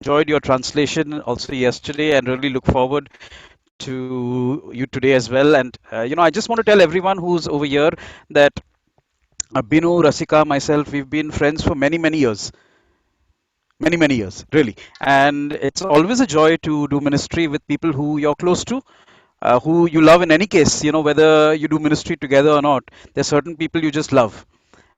enjoyed your translation also yesterday and really look forward to you today as well. And I just want to tell everyone who's over here that Binu, Rasika, myself, we've been friends for many, many years. Many years, really. And it's always a joy to do ministry with people who you're close to, who you love in any case, whether you do ministry together or not. There's certain people you just love.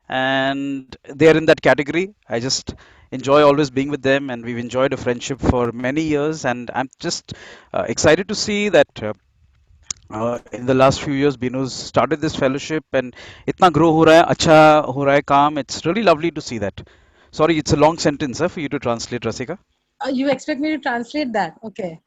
And they're in that category. I just enjoy always being with them, and we've enjoyed a friendship for many years. And I'm just excited to see that in the last few years, Binu's started this fellowship, and itna grow ho raha hai, acha ho raha hai kaam. It's really lovely to see that. Sorry, it's a long sentence for you to translate, Rasika. You expect me to translate that? Okay.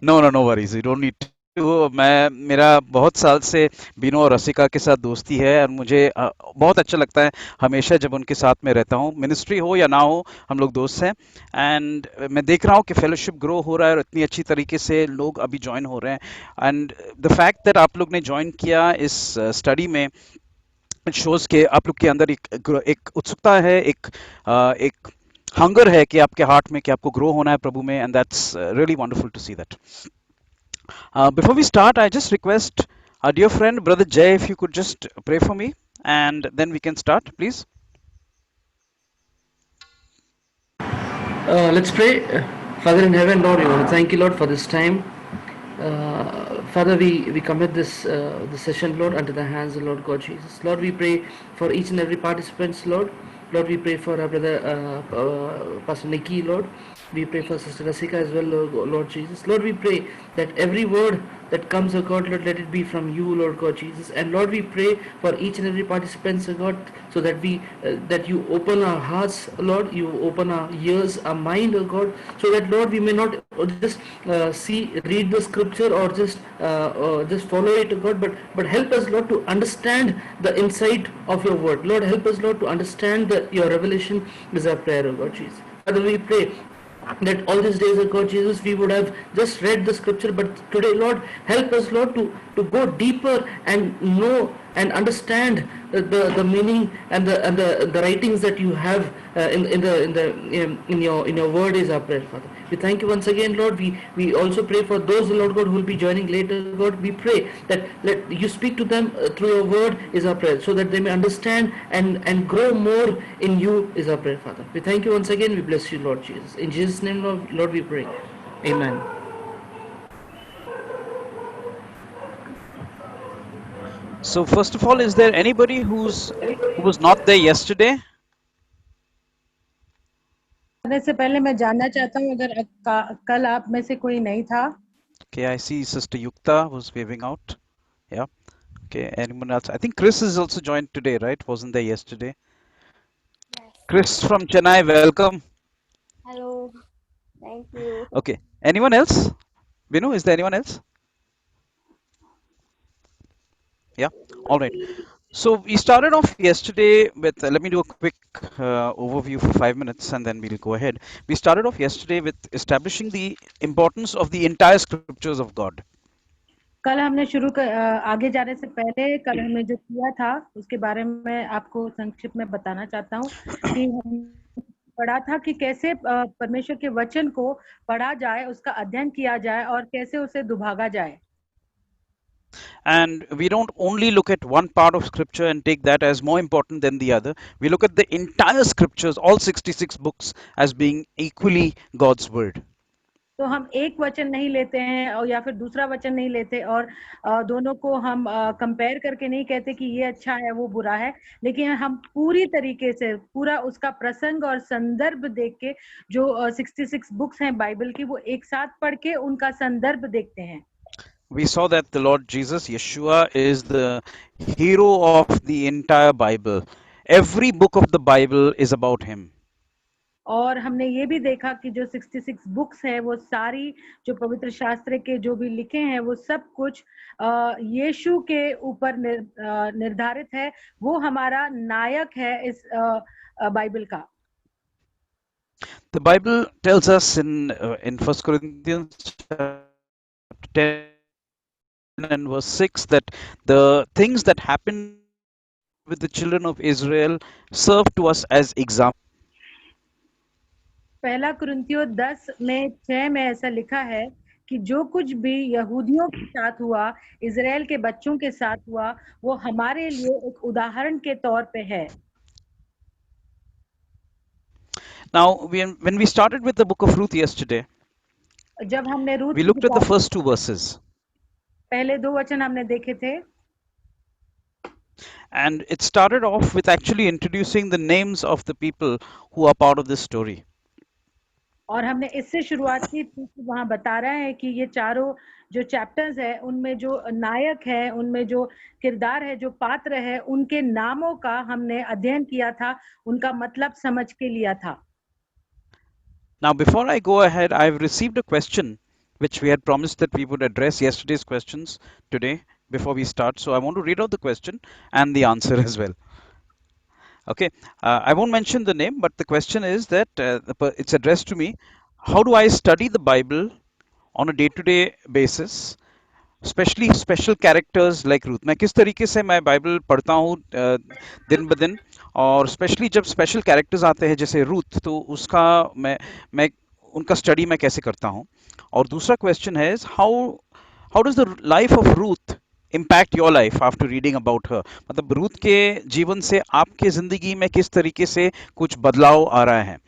No, no worries. You don't need to. मैं मेरा बहुत साल से बीनो और रसिका के साथ दोस्ती है, और मुझे बहुत अच्छा लगता है हमेशा जब उनके साथ में रहता हूँ, मिनिस्ट्री हो या ना हो, हम लोग दोस्त हैं। एंड मैं देख रहा हूँ कि फेलोशिप ग्रो हो रहा है और इतनी अच्छी तरीके से लोग अभी ज्वाइन हो रहे हैं। एंड द फैक्ट दैट आप लोग ने ज्वाइन किया इस स्टडी में, इट शोज के आप लोग के अंदर एक उत्सुकता है, एक हंगर है कि आपके हार्ट में कि आपको ग्रो होना है प्रभु में, and that's really wonderful to see that. Before we start, I just request our dear friend brother Jay, if you could just pray for me, and then we can start, please. Let's pray. Father in heaven, Lord, we want to thank you, Lord, for this time. Father, we commit this session, Lord, unto the hands of Lord God Jesus. Lord, we pray for each and every participants, Lord. Lord, we pray for our brother Pastor Nikki, Lord. We pray for Sister Rasika as well, Lord Jesus. Lord, we pray that every word that comes, O God, Lord, let it be from you, Lord God Jesus. And Lord, we pray for each and every participant, O God, so that that you open our hearts, Lord, you open our ears, our mind, O God, so that, Lord, we may not just read the scripture, or just follow it, O God, but help us, Lord, to understand the insight of your word. Lord, help us, Lord, to understand your revelation is our prayer, O God Jesus. Father, we pray that all these days, of God Jesus, we would have just read the scripture, but today, Lord, help us, Lord, to go deeper and know and understand the meaning and the writings that you have in your word is our prayer, Father. We thank you once again, Lord. We also pray for those, Lord God, who will be joining later, God. We pray that let you speak to them through your word is our prayer, so that they may understand and grow more in you is our prayer, Father. We thank you once again. We bless you, Lord Jesus. In Jesus' name, Lord, we pray. Amen. So first of all, is there anybody who was not there yesterday? करने से पहले मैं जानना चाहता हूँ, अगर कल आप में से कोई नहीं था। Okay, I see Sister Yukta was waving out. Yeah. Okay, anyone else? I think Chris is also joined today, right? Wasn't there yesterday? Yes. Chris from Chennai, welcome. Hello. Thank you. Okay, anyone else? Binu, is there anyone else? Yeah, all right. So we started off yesterday with, let me do a quick overview for 5 minutes and then we'll go ahead. We started off yesterday with establishing the importance of the entire scriptures of God. कल हमने आगे जाने से पहले कल हमने जो किया था उसके बारे में आपको संक्षिप्त में बताना चाहता हूँ कि हम पढ़ा था कि कैसे परमेश्वर के वचन को पढ़ा जाए, उसका अध्ययन किया जाए और कैसे उसे दुभागा जाए। And we don't only look at one part of scripture and take that as more important than the other. We look at the entire scriptures, all 66 books, as being equally God's word. तो हम एक वचन नहीं लेते हैं और या फिर दूसरा वचन नहीं लेते और दोनों को हम कंपेयर करके नहीं कहते कि ये अच्छा है वो बुरा है, लेकिन हम पूरी तरीके से पूरा उसका प्रसंग और संदर्भ देख के जो 66 बुक्स हैं बाइबल की, वो एक साथ पढ़ के उनका संदर्भ देखते हैं। We saw that the Lord Jesus, Yeshua, is the hero of the entire Bible. Every book of the Bible is about him. और हमने ये भी देखा कि जो 66 बुक्स है वो सारी जो पवित्र शास्त्र के जो भी लिखे हैं वो सब कुछ यीशु के ऊपर निर्धारित है, वो हमारा नायक है इस बाइबल का। The Bible tells us in 1 Corinthians chapter 10 and verse 6 that the things that happened with the children of Israel serve to us as example. पहला कुरिन्थियों 10:6 में ऐसा लिखा है कि जो कुछ भी यहूदियों के साथ हुआ, इज़राइल के बच्चों के साथ हुआ, वो हमारे लिए एक उदाहरण के तौर पे है। Now, when we started with the book of Ruth yesterday, जब हमने रूत we की looked at the किताब first two verses, पहले 2 वचन हमने देखे थे and it started off with actually introducing the names of the people who are part of this story. और हमने इससे शुरुआत की थी कि वहाँ बता रहा है कि ये चारों जो चैप्टर्स है उनमें जो नायक है, उनमें जो किरदार है, जो पात्र है, उनके नामों का हमने अध्ययन किया था, उनका मतलब समझ के लिया था। Now, before I go ahead, I've received a question which we had promised that we would address yesterday's questions today before we start. So I want to read out the question and the answer as well. Okay, I won't mention the name, but the question is that it's addressed to me. How do I study the Bible on a day-to-day basis, specially special characters like Ruth? मैं किस तरीके से मैं Bible पढ़ता हूँ दिन ब दिन, और स्पेशली जब स्पेशल कैरेक्टर्स आते हैं जैसे रूथ, तो उसका मैं उनका स्टडी मैं कैसे करता हूँ? और दूसरा क्वेश्चन है, how how does the life of Ruth impact your life after reading about her? मतलब रूथ के जीवन से आपके जिंदगी में किस तरीके से कुछ बदलाव आ रहा है?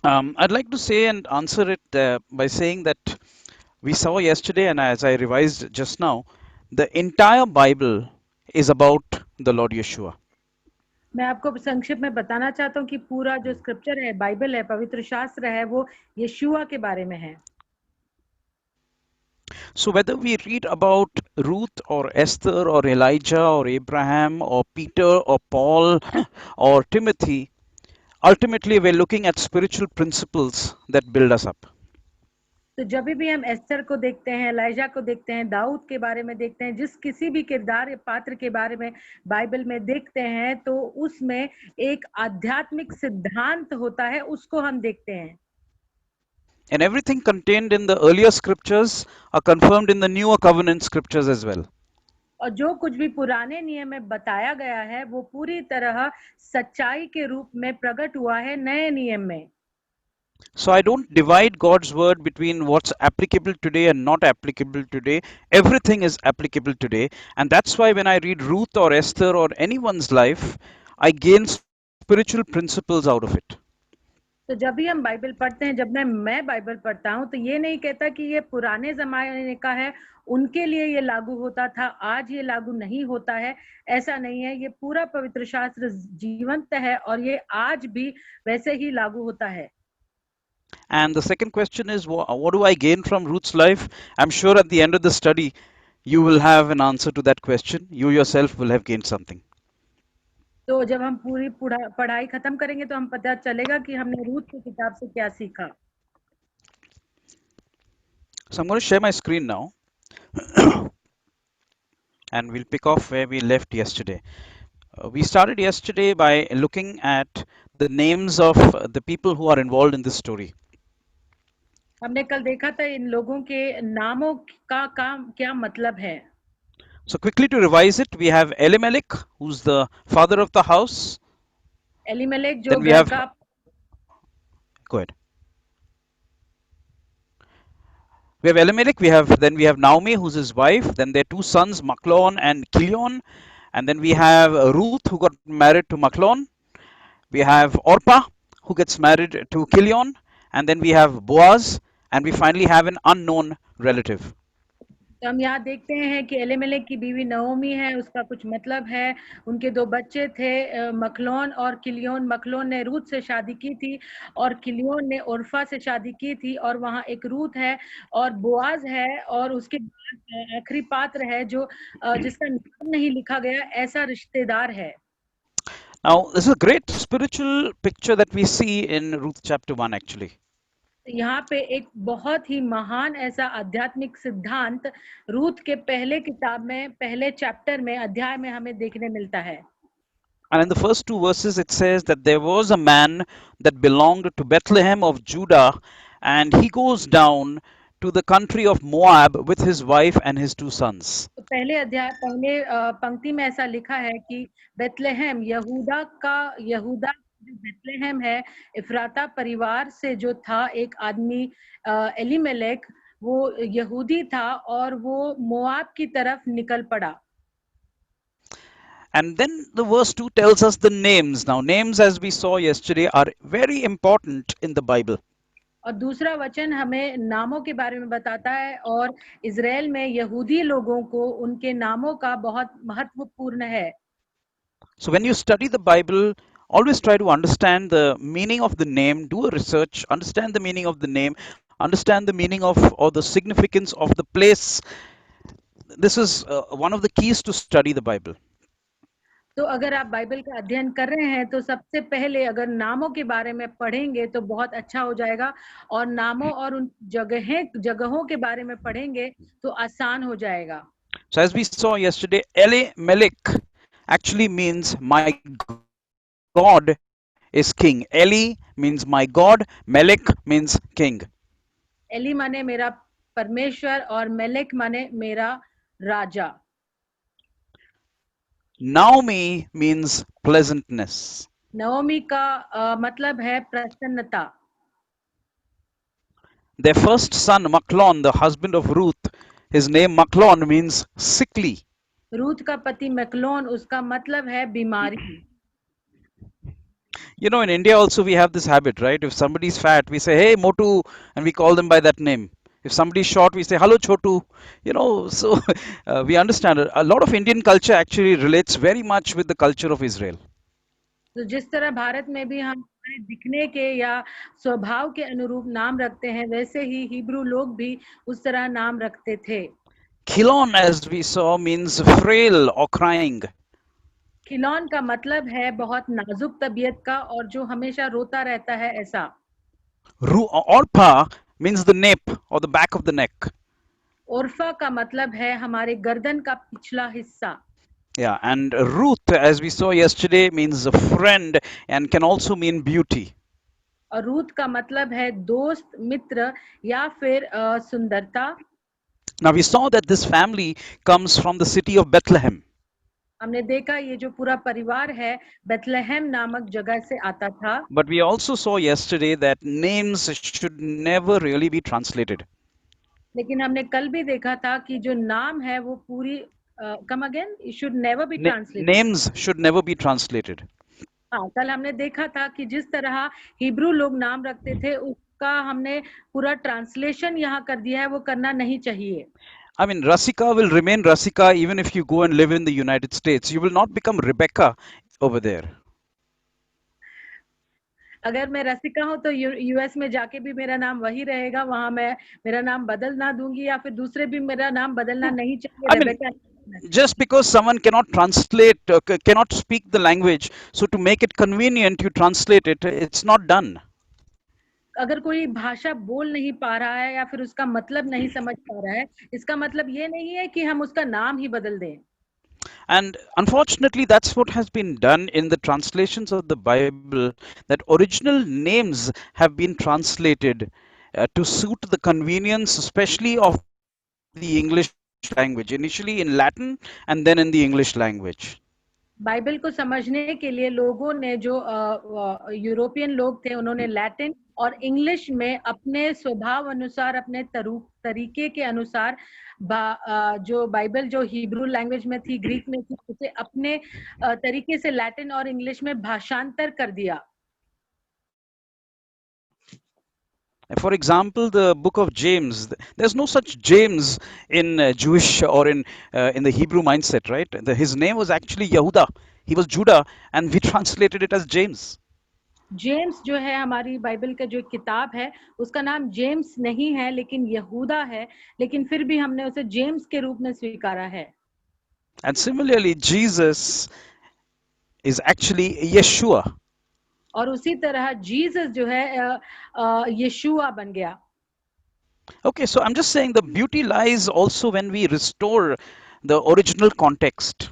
I'd like to say and answer it by saying that we saw yesterday, and as I revised just now, the entire Bible is about the Lord Yeshua. मैं आपको संक्षिप्त में बताना चाहता हूँ कि पूरा जो स्क्रिप्चर है, बाइबल है, पवित्र शास्त्र है, वो यशुआ के बारे में है। So whether we read about Ruth or Esther or Elijah or Abraham or Peter or Paul or Timothy, ultimately we're looking at spiritual principles that build us up. तो जब भी हम एस्तर को देखते हैं, एलाइजा को देखते हैं, दाऊद के बारे में देखते हैं, जिस किसी भी किरदार या पात्र के बारे में बाइबल में देखते हैं, तो उसमें एक आध्यात्मिक सिद्धांत होता है, उसको हम देखते हैं। And everything contained in the earlier scriptures are confirmed in the newer covenant scriptures as well. और जो कुछ भी पुराने नियम में बताया गया है, वो पूरी तरह सच्चाई के रूप में प्रकट हुआ है नए नियम में। So I don't divide God's word between what's applicable today and not applicable today. Everything is applicable today. And that's why when I read Ruth or Esther or anyone's life, I gain spiritual principles out of it. तो जब भी हम Bible पढ़ते हैं, जब मैं Bible पढ़ता हूँ, तो ये नहीं कहता कि ये पुराने जमाने का है, उनके लिए ये लागू होता था, आज ये लागू नहीं होता है, ऐसा नहीं है। ये पूरा पवित्र शास्त्र जीवंत है और ये आज भी वैसे ही लागू होता है। And the second question is, what do I gain from Ruth's life? I'm sure at the end of the study, you will have an answer to that question. You yourself will have gained something. तो जब हम पूरी पढ़ाई खत्म करेंगे, तो हम पता चलेगा कि हमने रूथ की किताब से क्या सीखा। So I'm going to share my screen now. And we'll pick off where we left yesterday. We started yesterday by looking at the names of the people who are involved in this story. हमने कल देखा था इन लोगों के नामों का क्या मतलब है। So quickly to revise it, we have Elimelech, who's the father of the house. Elimelech जो Then we घर have, का, go ahead. We have Elimelech, then we have Naomi, who's his wife. Then their two sons, Machlon and Kilion. And then we have Ruth, who got married to Machlon. We have Orpah, who gets married to Kilion. And then we have Boaz. And we finally have an unknown relative. तो हम यहाँ देखते हैं कि Elimelech की बीवी नओमी है, उसका कुछ मतलब है। उनके दो बच्चे थे, मखलोन और किलियोन। मखलोन ने रूथ से शादी की थी और किलियोन ने ओरफा से शादी की थी, और वहाँ एक रूथ है और बोआज है, और उसके बाद आखिरी पात्र है जो जिसका नाम नहीं लिखा गया, ऐसा रिश्तेदार है। Now, this is a great spiritual picture that we see in Ruth chapter 1 actually. यहाँ पे एक बहुत ही महान ऐसा आध्यात्मिक सिद्धांत रूथ के पहले किताब में, पहले चैप्टर में, अध्याय में हमें देखने मिलता है। And in the first two verses, it says that there was a man that belonged to Bethlehem of Judah, and he goes down to the country of Moab with his wife and his two sons. तो पहले पंक्ति में ऐसा लिखा है कि Bethlehem यहूदा जो बेथलेहम है, इफ्राता परिवार से जो था एक आदमी एलीमेलेक, वो यहूदी था और वो मोआब की तरफ निकल पड़ा। And then the verse 2 tells us the names. Now, names, as we saw yesterday, are very important in the Bible. और दूसरा वचन हमें नामों के बारे में बताता है, और इज़राइल में यहूदी लोगों को उनके नामों का बहुत महत्वपूर्ण है। So, when you study the Bible, always try to understand the meaning of the name, do a research, understand the meaning of the name, understand the meaning of or the significance of the place. This is one of the keys to study the Bible. तो अगर आप Bible का अध्ययन कर रहे हैं तो सबसे पहले अगर नामों के बारे में पढ़ेंगे तो बहुत अच्छा हो जाएगा, और नामों और उन जगहों के बारे में पढ़ेंगे तो आसान हो जाएगा। So, as we saw yesterday, Elimelech actually means my God is king. Eli means my God, Melech means king. Eli माने मेरा परमेश्वर और मेलेक माने मेरा राजा। Naomi means pleasantness. नवमी का मतलब है प्रसन्नता। Their first son, Machlon, the husband of Ruth, his name Machlon means sickly. Ruth का पति मैक्लोन, उसका मतलब है बीमारी। You know, in India also we have this habit, right? If somebody's fat, we say, hey, Motu, and we call them by that name. If somebody's short, we say, hello, Chotu. You know, so we understand it. A lot of Indian culture actually relates very much with the culture of Israel. तो जिस तरह भारत में भी हम हमारे दिखने के या स्वभाव के अनुरूप नाम रखते हैं, वैसे ही हिब्रू लोग भी उस तरह नाम रखते थे। Chilon, as we saw, means frail or crying. खिलौन का मतलब है बहुत नाजुक तबीयत का और जो हमेशा रोता रहता है, ऐसा। Orpa means the nape or the back of the neck. ओरफा का मतलब है हमारे गर्दन का पिछला हिस्सा। Yeah, and Ruth, as we saw yesterday, means a friend and can also mean beauty. और रूथ का मतलब है दोस्त, मित्र या फिर सुंदरता। Now we saw that this family comes from the city of Bethlehem. हमने देखा ये जो पूरा परिवार है बेथलेहम नामक जगह से आता था। But we also saw yesterday that names should never really be translated. लेकिन हमने कल भी देखा था कि जो नाम है वो पूरी come again, it should never be translated. Names should never be translated. हाँ, कल हमने देखा था कि जिस तरह हिब्रू लोग नाम रखते थे उसका हमने पूरा ट्रांसलेशन यहाँ कर दिया है, वो करना नहीं चाहिए। I mean, Rasika will remain Rasika even if you go and live in the United States. You will not become Rebecca over there. अगर मैं रसिका हूँ तो यूएस में जाके भी मेरा नाम वही रहेगा, वहां मैं मेरा नाम बदल ना दूंगी, या फिर दूसरे भी मेरा नाम बदलना नहीं चाहिए। I mean, just because someone cannot translate, cannot speak the language, so to make it convenient, you translate it. It's not done. अगर कोई भाषा बोल नहीं पा रहा है या फिर उसका मतलब नहीं समझ पा रहा है, इसका मतलब ये नहीं है कि हम उसका नाम ही बदल दें। And unfortunately, that's what has been done in the translations of the Bible, that original names have been translated to suit the convenience, especially of the English language, initially in Latin and then in the English language. Bible को समझने के लिए लोगों ने जो European लोग थे, उन्होंने लैटिन और इंग्लिश में अपने स्वभाव अनुसार, अपने तरीके के अनुसार जो बाइबल जो हिब्रू लैंग्वेज में थी, ग्रीक में थी, उसे अपने तरीके से लैटिन और इंग्लिश में भाषांतर कर दिया। For example, the book of James, there's no such James in Jewish or in the Hebrew mindset, right? His name was actually Yehuda. He was Judah, and we translated it as James. James जो है हमारी Bible का जो किताब है, उसका नाम James नहीं है लेकिन यहूदा है, लेकिन फिर भी हमने उसे जेम्स के रूप में स्वीकारा है। And similarly, Jesus is actually Yeshua. और उसी तरह जीसस जो है यीशुआ बन गया। Okay, so I'm just saying the beauty lies also when we restore the original context.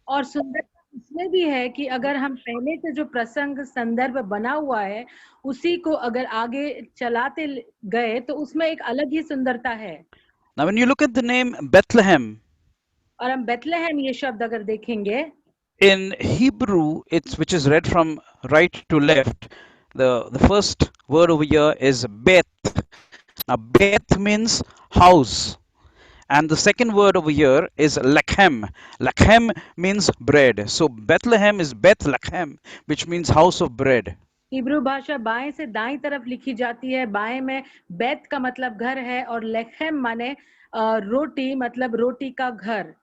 और सुंदरता इसमें भी है कि अगर हम पहले से जो प्रसंग संदर्भ बना हुआ है उसी को अगर आगे चलाते गए तो उसमें एक अलग ही सुंदरता है। Now, when you look at the name Bethlehem, और हम बेथलेहम ये शब्द अगर देखेंगे, In Hebrew, it's which is read from right to left. The first word over here is Beth. Now, Beth means house. And the second word over here is Lechem. Lechem means bread. So Bethlehem is Beth Lechem, which means house of bread. Hebrew भाषा बाएं से दाएं तरफ लिखी जाती है. बाएं में बैत का मतलब घर है और लेखेम माने रोटी, मतलब रोटी का घर.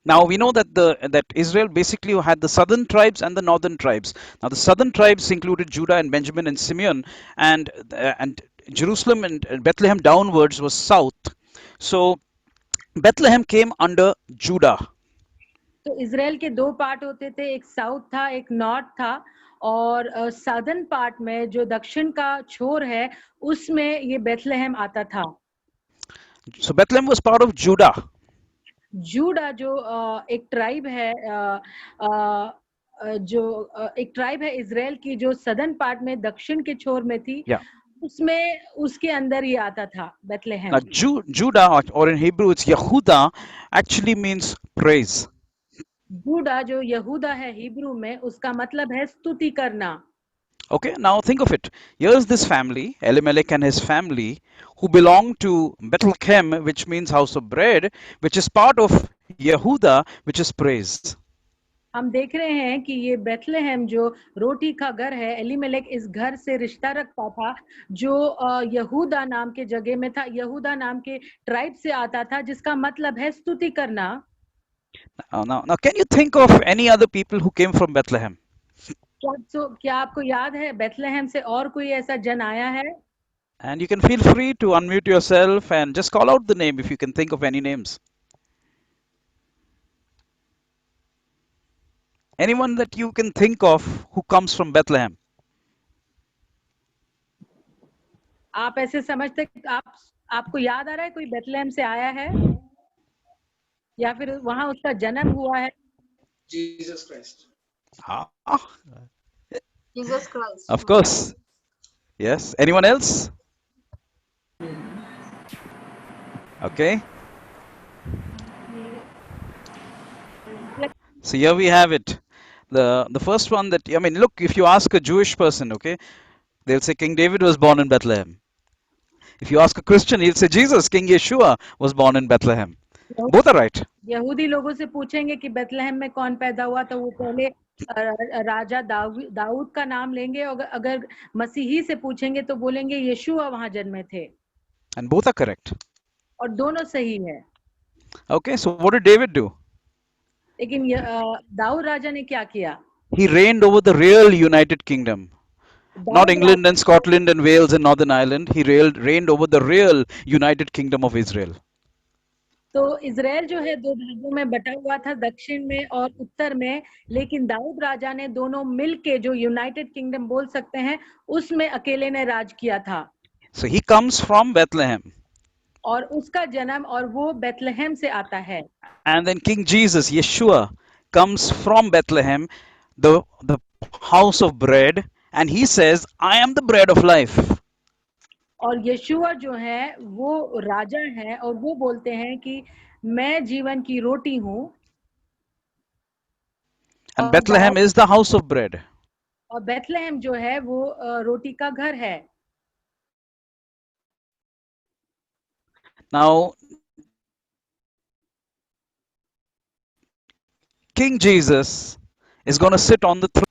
Now we know that Israel basically had the southern tribes and the northern tribes. Now the southern tribes included Judah and Benjamin and Simeon, and Jerusalem and Bethlehem downwards was south. So Bethlehem came under Judah. तो Israel के दो part होते थे, एक south था, एक north था, और साउदर्न पार्ट में जो दक्षिण का छोर है उसमें ये बेथलेहम आता था. So Bethlehem was part of Judah. Judah जो एक ट्राइब है, जो एक ट्राइब है इजराइल की, जो सदर्न पार्ट में दक्षिण के छोर में थी. Yeah. उसमें उसके अंदर ये आता था Bethlehem. Now Judah, or in Hebrew it's Yehuda, actually means praise. Judah जो यहूदा है हिब्रू में, उसका मतलब है स्तुति करना. Okay, now think of it. Here's this family, Elimelech and his family, who belong to Bethlehem, which means house of bread, which is part of Yehuda, which is praise. हम देख रहे हैं कि ये बेथलेहम जो रोटी का घर है, एलीमेलेक इस घर से रिश्ता रखता था, जो यहूदा नाम के जगह में था, यहूदा नाम के ट्राइब से आता था, जिसका मतलब है स्तुति करना. Now, can you think of any other people who came from Bethlehem? क्या आपको याद है बेथलेहम से और कोई ऐसा जन आया है? And you can feel free to unmute yourself and just call out the name if you can think of any names. Anyone that you can think of who comes from Bethlehem? आप ऐसे समझते, आपको याद आ रहा है कोई Bethlehem से आया है या फिर वहां उसका जन्म हुआ है? Jesus Christ. Jesus Christ. Of course. Yes. Anyone else? Okay. So here we have it. The first one that, I mean, look, if you ask a Jewish person, okay, they'll say King David was born in Bethlehem. If you ask a Christian, he'll say Jesus, King Yeshua was born in Bethlehem. Both are right. यहूदी लोगों से पूछेंगे कि Bethlehem में कौन पैदा हुआ, तो वो पहले राजा दाऊद का नाम लेंगे, और अगर मसीही से पूछेंगे तो बोलेंगे यीशुआ वहां जन्मे थे. And both are correct. और दोनों सही है. Okay, so what did David do? लेकिन दाऊद राजा ने क्या किया? He reigned over the real United Kingdom. Not England and Scotland and Wales and Northern Ireland. He reigned over the real United Kingdom of Israel. तो Israel जो है दो भागों में बटा हुआ था, दक्षिण में और उत्तर में, लेकिन दाऊद राजा ने दोनों मिलके जो यूनाइटेड किंगडम बोल सकते हैं, उसमें अकेले ने राज किया था. So he comes from Bethlehem. और उसका जन्म और वो बेथलेहम से आता है. And then King Jesus, Yeshua, comes from Bethlehem, the house of bread, and he says, I am the bread of life. और यीशुआ जो है वो राजा है और वो बोलते हैं कि मैं जीवन की रोटी हूँ. And Bethlehem is the house of bread. और बेथलेहम जो है वो रोटी का घर है. Now, King Jesus is going to sit on the throne.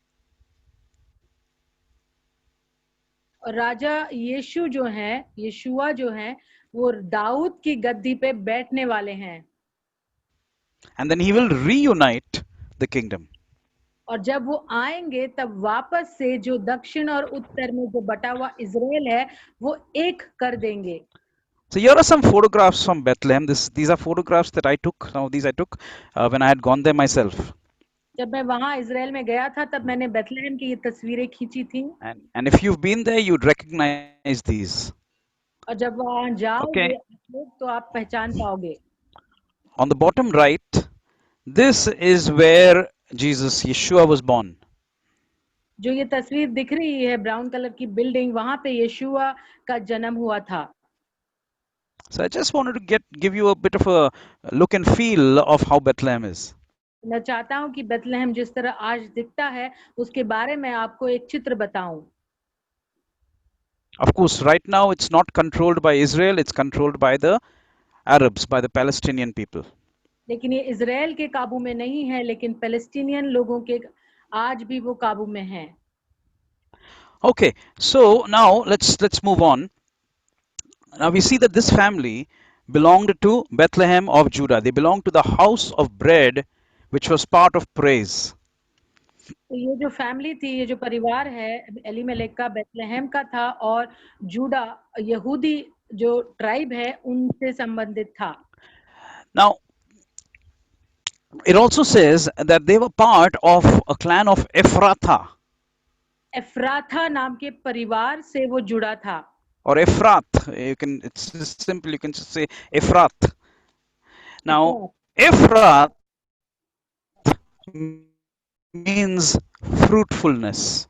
और राजा यीशु जो है, यीशुआ जो है, वो दाऊद की गद्दी पे बैठने वाले हैं. And then he will reunite the kingdom. और जब वो आएंगे तब वापस से जो दक्षिण और उत्तर में जो बटा हुआ इजराइल है वो एक कर देंगे. So here are some photographs from Bethlehem. These are photographs that I took. Some of these I took when I had gone there myself. जब मैं वहां इजराइल में गया था तब मैंने बेथलेहम की ये तस्वीरें खींची थी. And if you've been there, you'd recognize these. और जब वहां जाओगे Okay. आप लोग तो आप पहचान पाओगे. On the bottom right, this is where Jesus, Yeshua, was born. जो ये तस्वीर दिख रही है ब्राउन कलर की बिल्डिंग, वहां पे यीशुआ का जन्म हुआ था. So I just wanted to give you a bit of a look and feel of how Bethlehem is. मैं चाहता हूं कि बेथलेहम जिस तरह आज दिखता है उसके बारे में आपको एक चित्र बताऊं। Of course, right now it's not controlled by Israel, it's controlled by the Arabs, by the Palestinian people. लेकिन ये इजराइल के काबू में नहीं है, लेकिन पैलेस्टीनियन लोगों के आज भी वो काबू में हैं। Okay, so now let's move on. Now we see that this family belonged to Bethlehem of Judah. They belonged to the house of bread, which was part of praise. तो ये जो फैमिली थी, ये जो परिवार है एलीमेलेक का, Bethlehem का था और जूडा यहूदी जो ट्राइब है उनसे संबंधित था। Now it also says that they were part of a clan of Ephrathah एफ्राथा नाम के परिवार से वो जुड़ा था। or Ephrath. It's just simple. You can just say Ephrath. Now Ephrath means fruitfulness.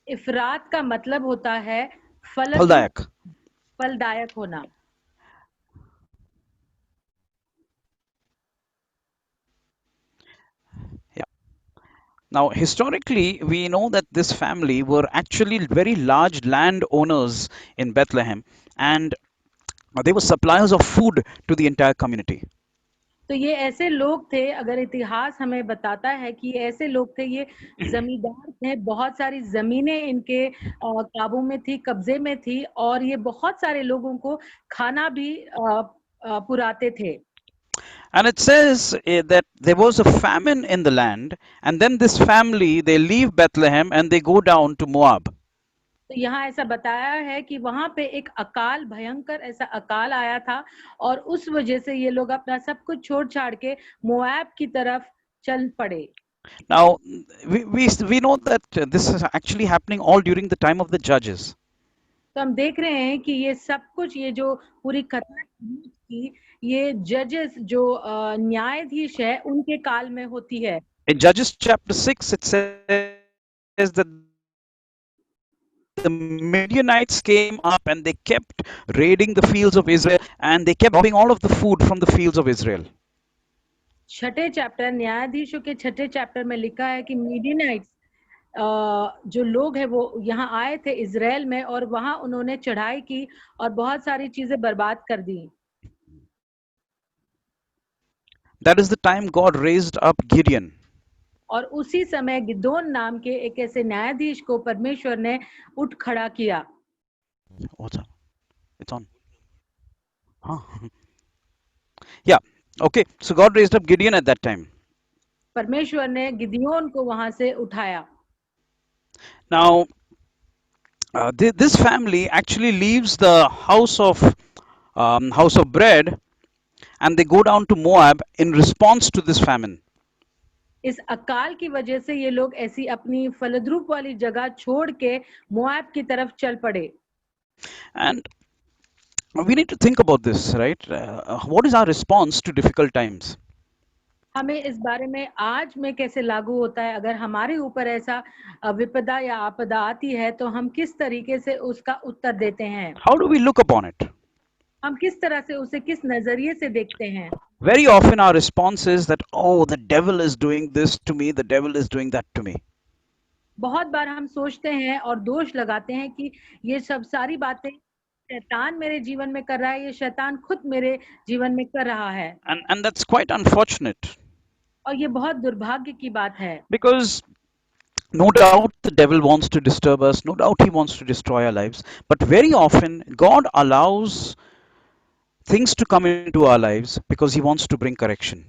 इफरात का मतलब होता है फलदायक. फलदायक होना। Now, historically, we know that this family were actually very large landowners in Bethlehem, and they were suppliers of food to the entire community. तो ये ऐसे लोग थे, अगर इतिहास हमें बताता है कि ऐसे लोग थे, ये जमींदार थे, बहुत सारी जमीनें इनके काबू में थी, कब्जे में थी और ये बहुत सारे लोगों को खाना भी पुराते थे। And it says that there was a famine in the land, and then this family, they leave Bethlehem and they go down to Moab. तो यहाँ ऐसा बताया है कि वहां पे एक अकाल, भयंकर ऐसा अकाल आया था और उस वजह से ये लोग अपना सब कुछ छोड़ छाड़ के मोआब की तरफ चल पड़े। Now, we know that this is actually happening all during the time of the judges. तो हम देख रहे हैं कि ये सब कुछ, ये जो पूरी घटना की, ये जजेस जो न्यायाधीश है उनके काल में होती है। In Judges chapter 6, it says that the Midianites came up and they kept raiding the fields of Israel and they kept robbing all of the food from the fields of Israel. छठे chapter, न्यायाधीशों के छठे chapter में लिखा है कि मीडियनाइट्स जो लोग हैं वो यहाँ आए थे इजराइल में और वहां उन्होंने चढ़ाई की और बहुत सारी चीजें बर्बाद कर दी। That is the time God raised up Gideon. और उसी समय गिदोन नाम के एक ऐसे न्यायाधीश को परमेश्वर ने उठ खड़ा किया। What's up? It's on. Huh. Yeah. Okay. So God raised up Gideon at that time. परमेश्वर ने गिदियोन को वहां से उठाया। Now, this family actually leaves the house of bread, and they go down to Moab in response to this famine. इस अकाल की वजह से ये लोग ऐसी अपनी फलद्रूप वाली जगह छोड़ के मोआब की तरफ चल पड़े। And we need to think about this, right? What is our response to difficult times? हमें इस बारे में आज में कैसे लागू होता है, अगर हमारे ऊपर ऐसा विपदा या आपदा आती है तो हम किस तरीके से उसका उत्तर देते हैं। How do we look upon it? हम किस तरह से उसे किस नजरिए से देखते हैं। Very often our response is that, oh, the devil is doing this to me, the devil is doing that to me. बहुत बार हम सोचते हैं और दोष लगाते हैं कि ये सब सारी बातें शैतान मेरे जीवन में कर रहा है, ये शैतान खुद मेरे जीवन में कर रहा है। And that's quite unfortunate. और ये बहुत दुर्भाग्य की बात है। Because no doubt the devil wants to disturb us, no doubt he wants to destroy our lives, but very often God allows things to come into our lives because he wants to bring correction.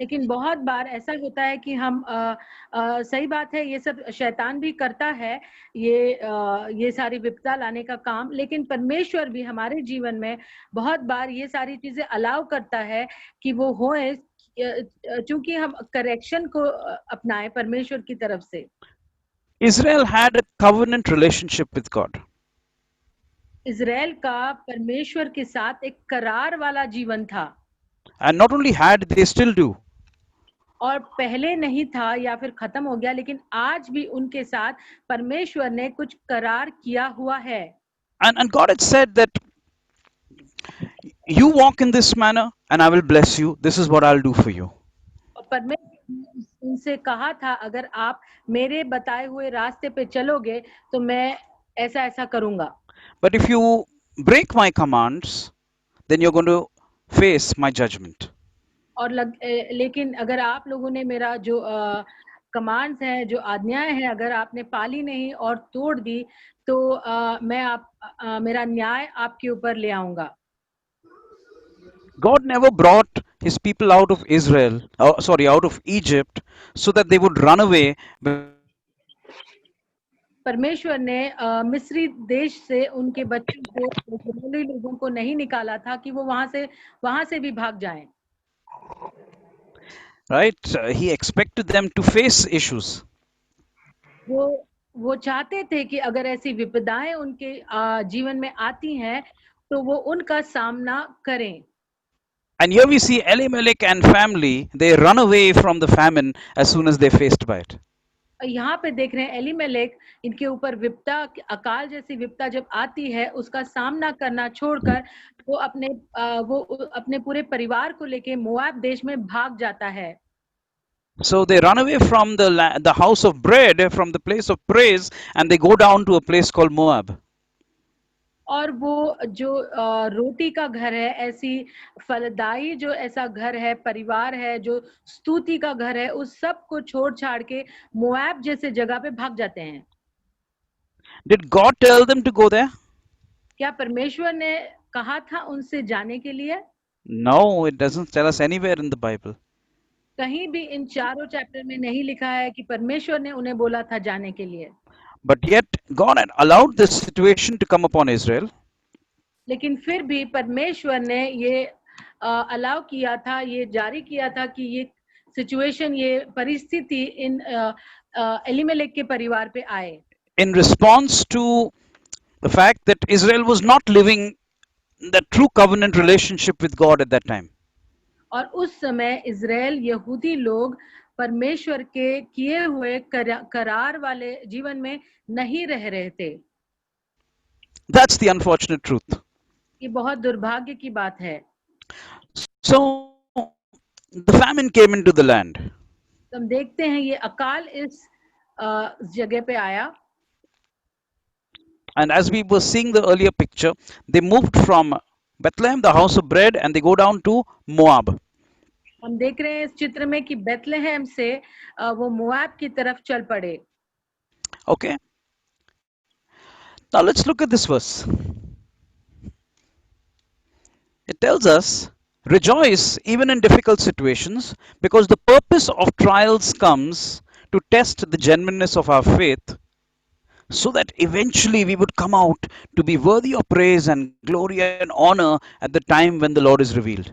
लेकिन बहुत बार ऐसा होता है कि हम सही बात है, ये सब शैतान भी करता है, ये सारी विपदा लाने का काम, लेकिन परमेश्वर भी हमारे जीवन में बहुत बार ये सारी चीजें अलाउ करता है कि वो होए, चूंकि हम करेक्शन को अपनाएं परमेश्वर की तरफ से। Israel had a covenant relationship with God. Israel का परमेश्वर के साथ एक करार वाला जीवन था। And not only had, they still do. और पहले नहीं था या फिर खत्म हो गया, लेकिन आज भी उनके साथ परमेश्वर ने कुछ करार किया हुआ है। And God had said that you walk in this manner and I will bless you. This is what I'll do for you. और परमेश्वर उनसे कहा था अगर आप मेरे बताए हुए रास्ते पे चलोगे तो मैं ऐसा ऐसा करूंगा, But if you break my commands, then you're going to face my judgment. और लेकिन अगर आप लोगों ने मेरा जो कमांड्स हैं, जो आज्ञाएं हैं, अगर आपने पाली नहीं और तोड़ दी तो मैं मेरा न्याय आपके ऊपर ले आऊंगा। God never brought his people out of Israel, out of Egypt, so that they would run away. परमेश्वर ने मिस्री देश से उनके बच्चों को, इस्राएली लोगों को नहीं निकाला था कि वो वहां से भी भाग जाएं। Right? He expected them to face issues. वो चाहते थे कि अगर ऐसी विपदाएं उनके जीवन में आती हैं तो वो उनका सामना करें। And here we see Elimelech and family, they run away from the famine as soon as they're faced by it. यहाँ पे देख रहे हैं एलीमेलेक, इनके ऊपर विपदा, अकाल जैसी विपदा जब आती है उसका सामना करना छोड़कर वो अपने पूरे परिवार को लेके मोआब देश में भाग जाता है। So they run away from the house of bread, from the place of praise, and they go down to a place called Moab. और वो जो रोटी का घर है, ऐसी फलदायी जो ऐसा घर है, परिवार है, जो स्तुति का घर है, उस सब को छोड़ छाड़ के मोआब जैसे जगह पे भाग जाते हैं। Did God tell them to go there? क्या परमेश्वर ने कहा था उनसे जाने के लिए? No, it doesn't tell us anywhere in the Bible. कहीं भी इन चारों चैप्टर में नहीं लिखा है कि परमेश्वर ने उन्हें बोला था जाने के लिए। But yet God had allowed this situation to come upon Israel. लेकिन फिर भी परमेश्वर ने ये अलाउ किया था, ये जारी किया था कि ये सिचुएशन, ये परिस्थिति इन एलीमेलेक के परिवार पे आए। In response to the fact that Israel was not living the true covenant relationship with God at that time. और उस समय इज़राइल यहूदी लोग परमेश्वर के किए हुए करार वाले जीवन में नहीं रह रहे थे। That's the unfortunate truth. ये बहुत दुर्भाग्य की बात है। So the famine came into the land. हम देखते हैं ये अकाल इस जगह पे आया। And as we were seeing the earlier picture, they moved from Bethlehem, the house of bread, and they go down to Moab. हम देख रहे हैं इस चित्र में कि बेथलेहम से वो मोआब की तरफ चल पड़े। Okay. Now let's look at this verse. It tells us, rejoice even in difficult situations, because the purpose of trials comes to test the genuineness of our faith, so that eventually we would come out to be worthy of praise and glory and honor at the time when the Lord is revealed.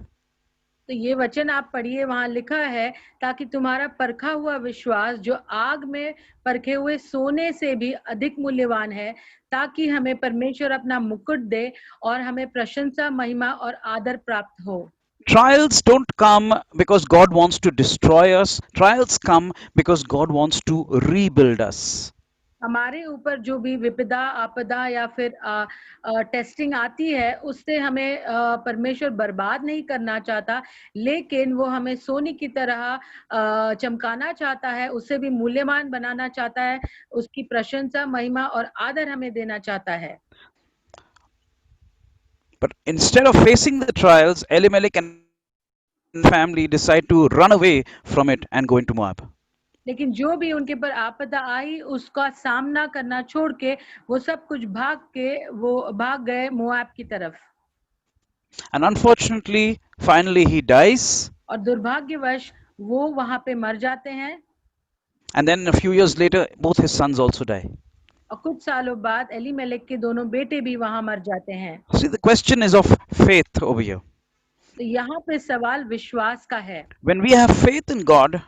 तो ये वचन आप पढ़िए, वहां लिखा है, ताकि तुम्हारा परखा हुआ विश्वास जो आग में परखे हुए सोने से भी अधिक मूल्यवान है, ताकि हमें परमेश्वर अपना मुकुट दे और हमें प्रशंसा, महिमा और आदर प्राप्त हो। Trials don't come because God wants to destroy us. Trials come because God wants to rebuild us. हमारे ऊपर जो भी विपदा, आपदा या फिर टेस्टिंग आती है, उससे हमें परमेश्वर बर्बाद नहीं करना चाहता, लेकिन वो हमें सोने की तरह चमकाना चाहता है, उससे भी मूल्यवान बनाना चाहता है, उसकी प्रशंसा, महिमा और आदर हमें देना चाहता है। But instead of facing the trials, Elimelech and family decide to run away from it and go into Moab. लेकिन जो भी उनके पर आपदा आई, उसका सामना करना छोड़ के वो सब कुछ भाग गए मोआब की तरफ। And unfortunately, finally he dies. और दुर्भाग्यवश वो वहां पे मर जाते हैं। And then a few years later, both his sons also die. और कुछ सालों बाद एलीमेलेक के दोनों बेटे भी वहां मर जाते हैं। See, the question is of faith over here. तो यहाँ पे सवाल विश्वास का है। When we have faith in God,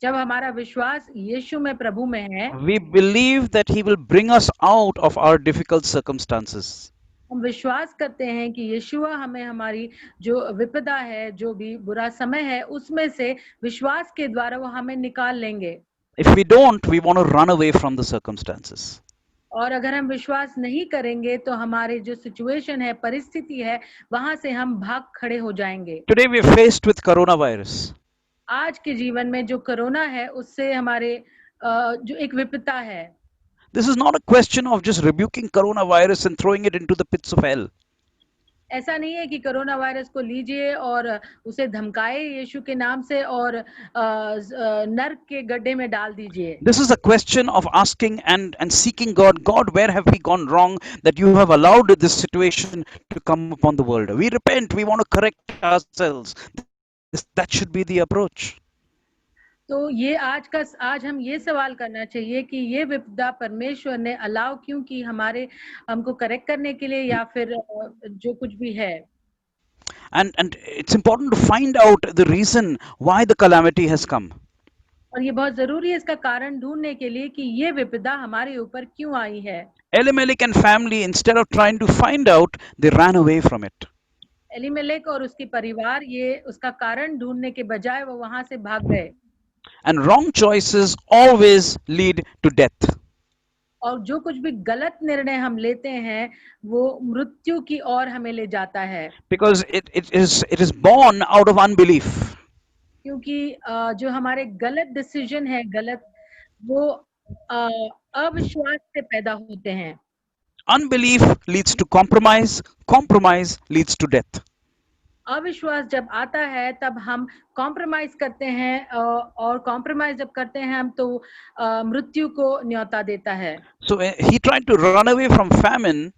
जब हमारा विश्वास यीशु में, प्रभु में है, we believe that he will bring us out of our difficult circumstances. हम विश्वास करते हैं कि यीशुआ हमें हमारी जो विपदा है, जो भी बुरा समय है, उसमें से विश्वास के द्वारा वो हमें निकाल लेंगे। If we don't, we want to run away from the circumstances. और अगर हम विश्वास नहीं करेंगे तो हमारे जो सिचुएशन है, परिस्थिति है, वहां से हम भाग खड़े हो जाएंगे। Today we are faced with coronavirus. आज के जीवन में जो कोरोना है उससे हमारे जो एक विपदा है, This is not a question of just rebuking coronavirus and throwing it into the pits of hell. ऐसा नहीं है कि कोरोना वायरस को लीजिए और उसे धमकाए यीशु के नाम से और नर्क के गड्ढे में डाल दीजिए। This is a question of asking and seeking God. God, where have we gone wrong that you have allowed this situation to come upon the world? We repent. We want to correct ourselves. That should be the approach. तो ये आज हम ये सवाल करना चाहिए कि ये विपदा परमेश्वर ने अलाउ क्यों की, हमारे हमको करेक्ट करने के लिए या फिर जो कुछ भी है। And it's important to find out the reason why the calamity has come. और ये बहुत जरूरी है इसका कारण ढूंढने के लिए कि ये विपदा हमारे ऊपर क्यों आई है। Elimelech and family, instead of trying to find out, they ran away from it. Elimelech और उसकी परिवार ये उसका कारण ढूंढने के बजाय वो वहां से भाग गए। And wrong choices always lead to death. और जो कुछ भी गलत निर्णय हम लेते हैं वो मृत्यु की ओर हमें ले जाता है। Because it is born out of unbelief. क्योंकि जो हमारे गलत डिसीजन है वो अविश्वास से पैदा होते हैं। Unbelief leads to compromise. Compromise leads to death. अविश्वास जब आता है तब हम कॉम्प्रोमाइज करते हैं और कॉम्प्रोमाइज जब करते हैं हम तो मृत्यु को न्योता देता है। So he tried to run away from famine,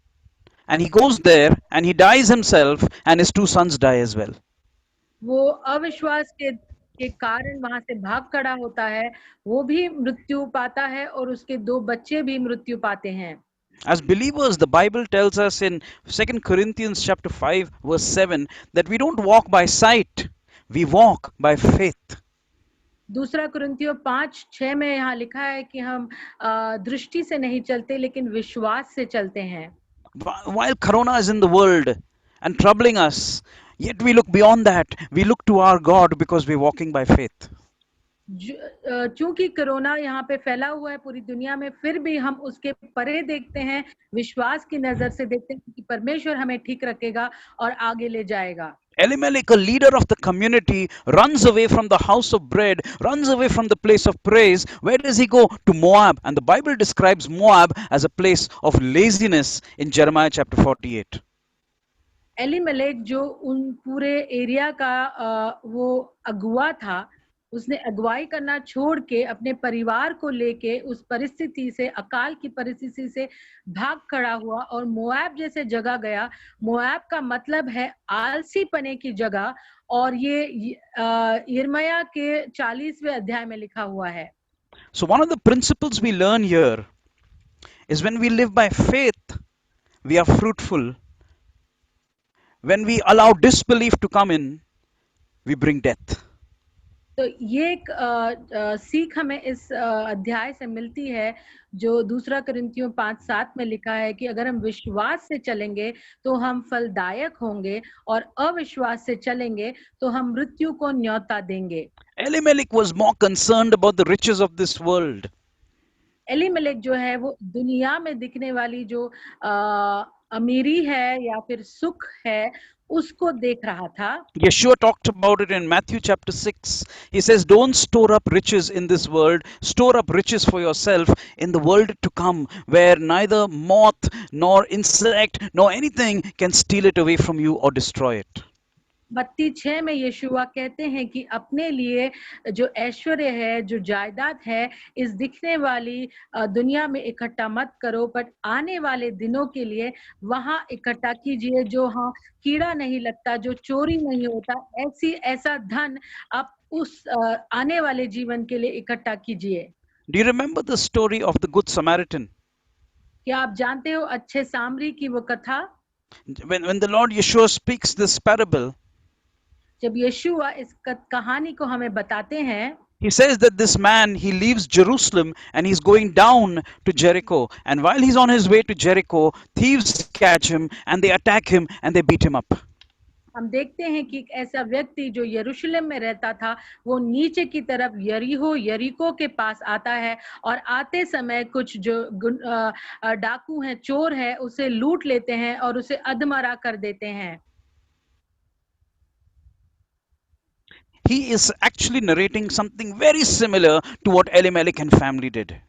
and he goes there and he dies himself, and his two sons die as well. वो अविश्वास के कारण वहां से भाग खड़ा होता है, वो भी मृत्यु पाता है और उसके दो बच्चे भी मृत्यु पाते हैं। As believers, the Bible tells us in 2 Corinthians chapter 5 verse 7 that we don't walk by sight, we walk by faith. दूसरा कुरिन्थियों 5:6 में यहाँ लिखा है कि हम दृष्टि से नहीं चलते लेकिन विश्वास से चलते हैं। While corona is in the world and troubling us, yet we look beyond that. We look to our God because we're walking by faith. चूंकि कोरोना यहाँ पे फैला हुआ है पूरी दुनिया में, फिर भी हम उसके परे देखते हैं, विश्वास की नजर से देखते हैं कि परमेश्वर हमें ठीक रखेगा और आगे ले जाएगा। Elimelech, a leader of the community, runs away from the house of bread, runs away from the place of praise. Where does he go? To Moab. And the Bible describes Moab as a place of laziness in Jeremiah chapter 48. Elimelech जो उन पूरे area का वो अगुआ था, उसने अगुवाई करना छोड़ के अपने परिवार को लेके उस परिस्थिति से, अकाल की परिस्थिति से भाग खड़ा हुआ और मोआब जैसे जगह गया। मोआब का मतलब है आलसी पने की जगह और ये यिर्मयाह के 40वें अध्याय में लिखा हुआ है। So one of the principles we learn here is when we live by faith, we are fruitful. When we allow disbelief to come in, we bring death. तो ये एक सीख हमें इस अध्याय से मिलती है जो दूसरा कुरिन्थियों 5:7 में लिखा है कि अगर हम विश्वास से चलेंगे तो हम फलदायक होंगे और अविश्वास से चलेंगे तो हम मृत्यु को न्योता देंगे। Elimelech was more concerned about the riches of this world. Elimelech जो है वो दुनिया में दिखने वाली जो अमीरी है या फिर सुख है उसको देख रहा था। Yeshua talked about it in Matthew chapter 6. He says, don't store up riches in this world, store up riches for yourself in the world to come, where neither moth nor insect nor anything can steal it away from you or destroy it. मत्ती 6 में यीशुआ कहते हैं कि अपने लिए जो ऐश्वर्य है, जो जायदाद है, इस दिखने वाली दुनिया में इकट्ठा मत करो, पर आने वाले दिनों के लिए वहां इकट्ठा कीजिए जो हाँ कीड़ा नहीं लगता, जो चोरी नहीं होता, ऐसा धन आप उस आने वाले जीवन के लिए इकट्ठा कीजिए। Do you remember the story of the Good Samaritan? क्या आप जानते हो अच्छे सामरी की वो कथा? When the Lord Yeshua speaks this parable, जब यीशुआ इस कहानी को हमें बताते हैं, he says that this man, he leaves Jerusalem and he's going down to Jericho. And while he's on his way to Jericho, thieves catch him and they attack him and they beat him up. हम देखते हैं कि एक ऐसा व्यक्ति जो यरूशलेम में रहता था, वो नीचे की तरफ यरीको के पास आता है और आते समय कुछ जो डाकू हैं, चोर है, उसे लूट लेते हैं और उसे अधमरा कर देते हैं। he is actually narrating something very similar to what Elimelech and family did.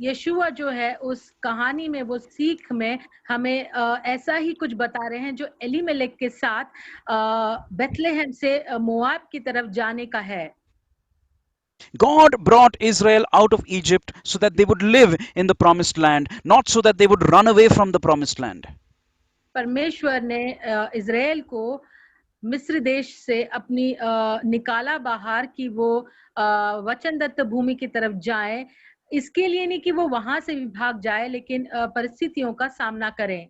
यशुआ जो है उस कहानी में, वो सीख में हमें ऐसा ही कुछ बता रहे हैं जो एलीमेलेक के साथ बेथलेहम से मोआब की तरफ जाने का है। God brought Israel out of Egypt so that they would live in the promised land, not so that they would run away from the promised land. परमेश्वर ने इज़राइल को मिस्र देश से अपनी निकाला बाहर कि वो वचनदत्त भूमि की तरफ जाए, इसके लिए नहीं कि वो वहां से भी भाग जाए, लेकिन परिस्थितियों का सामना करें।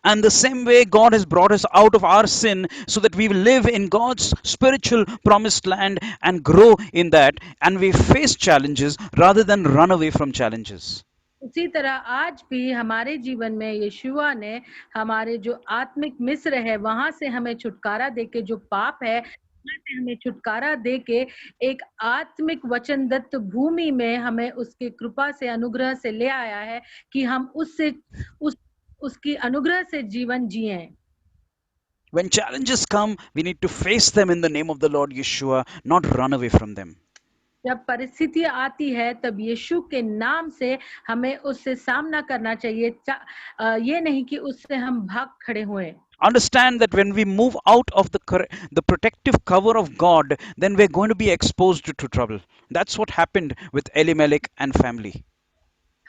And the same way, God has brought us out of our sin so that we will live in God's spiritual promised land and grow in that, and we face challenges rather than run away from challenges. उसी तरह आज भी हमारे जीवन में यीशुआ ने हमारे जो आत्मिक मिस्र है वहां से हमें छुटकारा देके, जो पाप है वहां से हमें छुटकारा देके एक आत्मिक वचनदत्त भूमि में हमें उसके कृपा से, अनुग्रह से ले आया है कि हम उसकी अनुग्रह से जीवन जिएं। When challenges come, we need to face them in the name of the Lord Yeshua, not run away from them. जब परिस्थितियां आती है तब यीशु के नाम से हमें उससे सामना करना चाहिए, ये नहीं कि उससे हम भाग खड़े हुए। Understand that when we move out of the protective cover of God, then we're going to be exposed to trouble. That's what happened with Elimelech and family.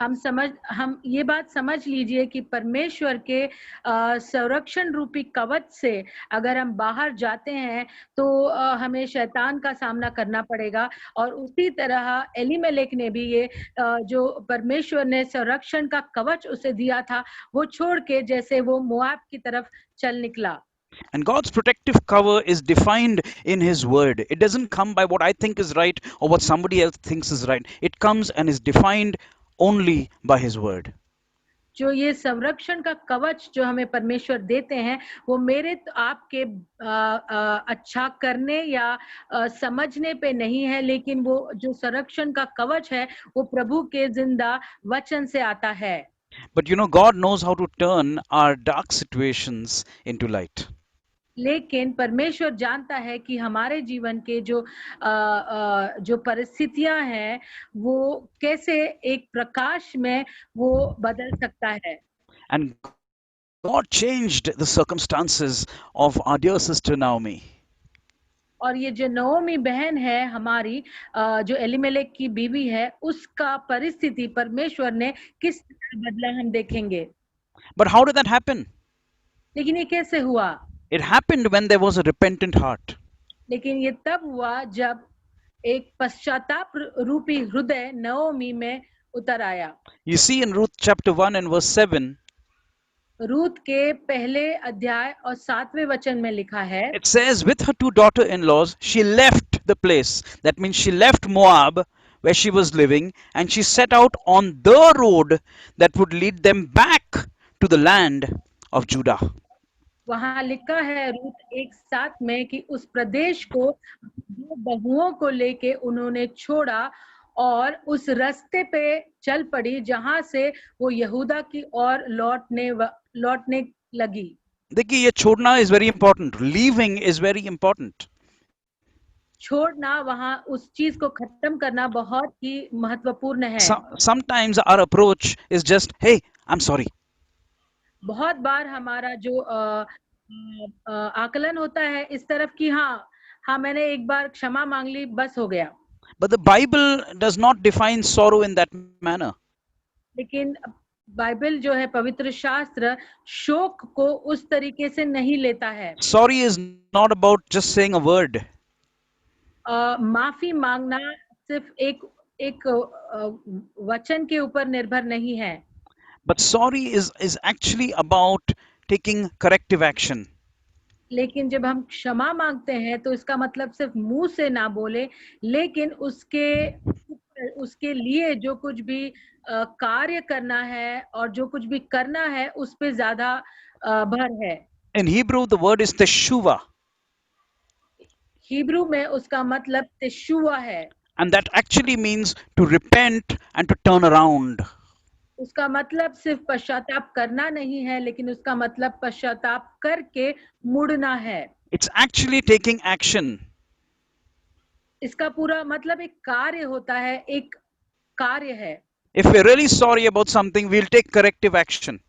हम ये बात समझ लीजिए कि परमेश्वर के संरक्षण रूपी कवच से अगर हम बाहर जाते हैं तो हमें शैतान का सामना करना पड़ेगा। और उसी तरह एलीमेलेक ने भी ये जो परमेश्वर ने संरक्षण का कवच उसे दिया था, वो छोड़ के जैसे वो मोआब की तरफ चल निकला। And God's protective cover is defined in His Word. It doesn't come by what I think is right or what somebody else thinks is right. It comes and is defined only by His Word. जो ये संरक्षण का कवच जो हमें परमेश्वर देते हैं, वो मेरे आपके अच्छा करने या समझने पे नहीं है, लेकिन वो जो संरक्षण का कवच है वो प्रभु के जिंदा वचन से आता है। But you know, God knows how to turn our dark situations into light. लेकिन परमेश्वर जानता है कि हमारे जीवन के जो परिस्थितियां हैं वो कैसे एक प्रकाश में वो बदल सकता है। And God changed the circumstances of our dear sister Naomi. और ये जो नओमी बहन है हमारी, जो एलीमेलेक की बीवी है, उसका परिस्थिति परमेश्वर ने किस तरह बदला हम देखेंगे। But how did that happen? लेकिन ये कैसे हुआ? It happened when there was a repentant heart. लेकिन ये तब हुआ जब एक पश्चाताप रूपी हृदय नओमी में उतर आया। You see in Ruth chapter 1 and verse 7, Ruth के पहले अध्याय और 7वें वचन में लिखा है, it says, with her two daughter-in-laws, she left the place. That means she left Moab, where she was living, and she set out on the road that would lead them back to the land of Judah. वहां लिखा है रूत 1:7 में कि उस प्रदेश को दो बहुओं को लेके उन्होंने छोड़ा और उस रास्ते पे चल पड़ी जहां से वो यहूदा की ओर लौटने लगी। देखिए, ये छोड़ना is very important. Leaving is very important. छोड़ना, वहां उस चीज को खत्म करना बहुत ही महत्वपूर्ण है। Sometimes our approach is just, hey, I'm sorry. बहुत बार हमारा जो आकलन होता है इस तरफ कि हाँ मैंने एक बार क्षमा मांग ली, बस हो गया। But the Bible does not define sorrow in that manner. लेकिन बाइबल जो है, पवित्र शास्त्र, शोक को उस तरीके से नहीं लेता है। Sorry is not about just saying a word. माफी मांगना सिर्फ एक वचन के ऊपर निर्भर नहीं है। But sorry is actually about taking corrective action. लेकिन जब हम क्षमा मांगते हैं तो इसका मतलब सिर्फ मुंह से ना बोले, लेकिन उसके लिए जो कुछ भी कार्य करना है और जो कुछ भी करना है उस पे ज्यादा भर है। In Hebrew, the word is teshuvah. Hebrew में उसका मतलब तेशुवा है। And that actually means to repent and to turn around. उसका मतलब सिर्फ पश्चाताप करना नहीं है, लेकिन उसका मतलब पश्चाताप करके मुड़ना है। It's actually taking action. इसका पूरा मतलब एक कार्य होता है, एक कार्य है। If we're really sorry about something, we'll take corrective action.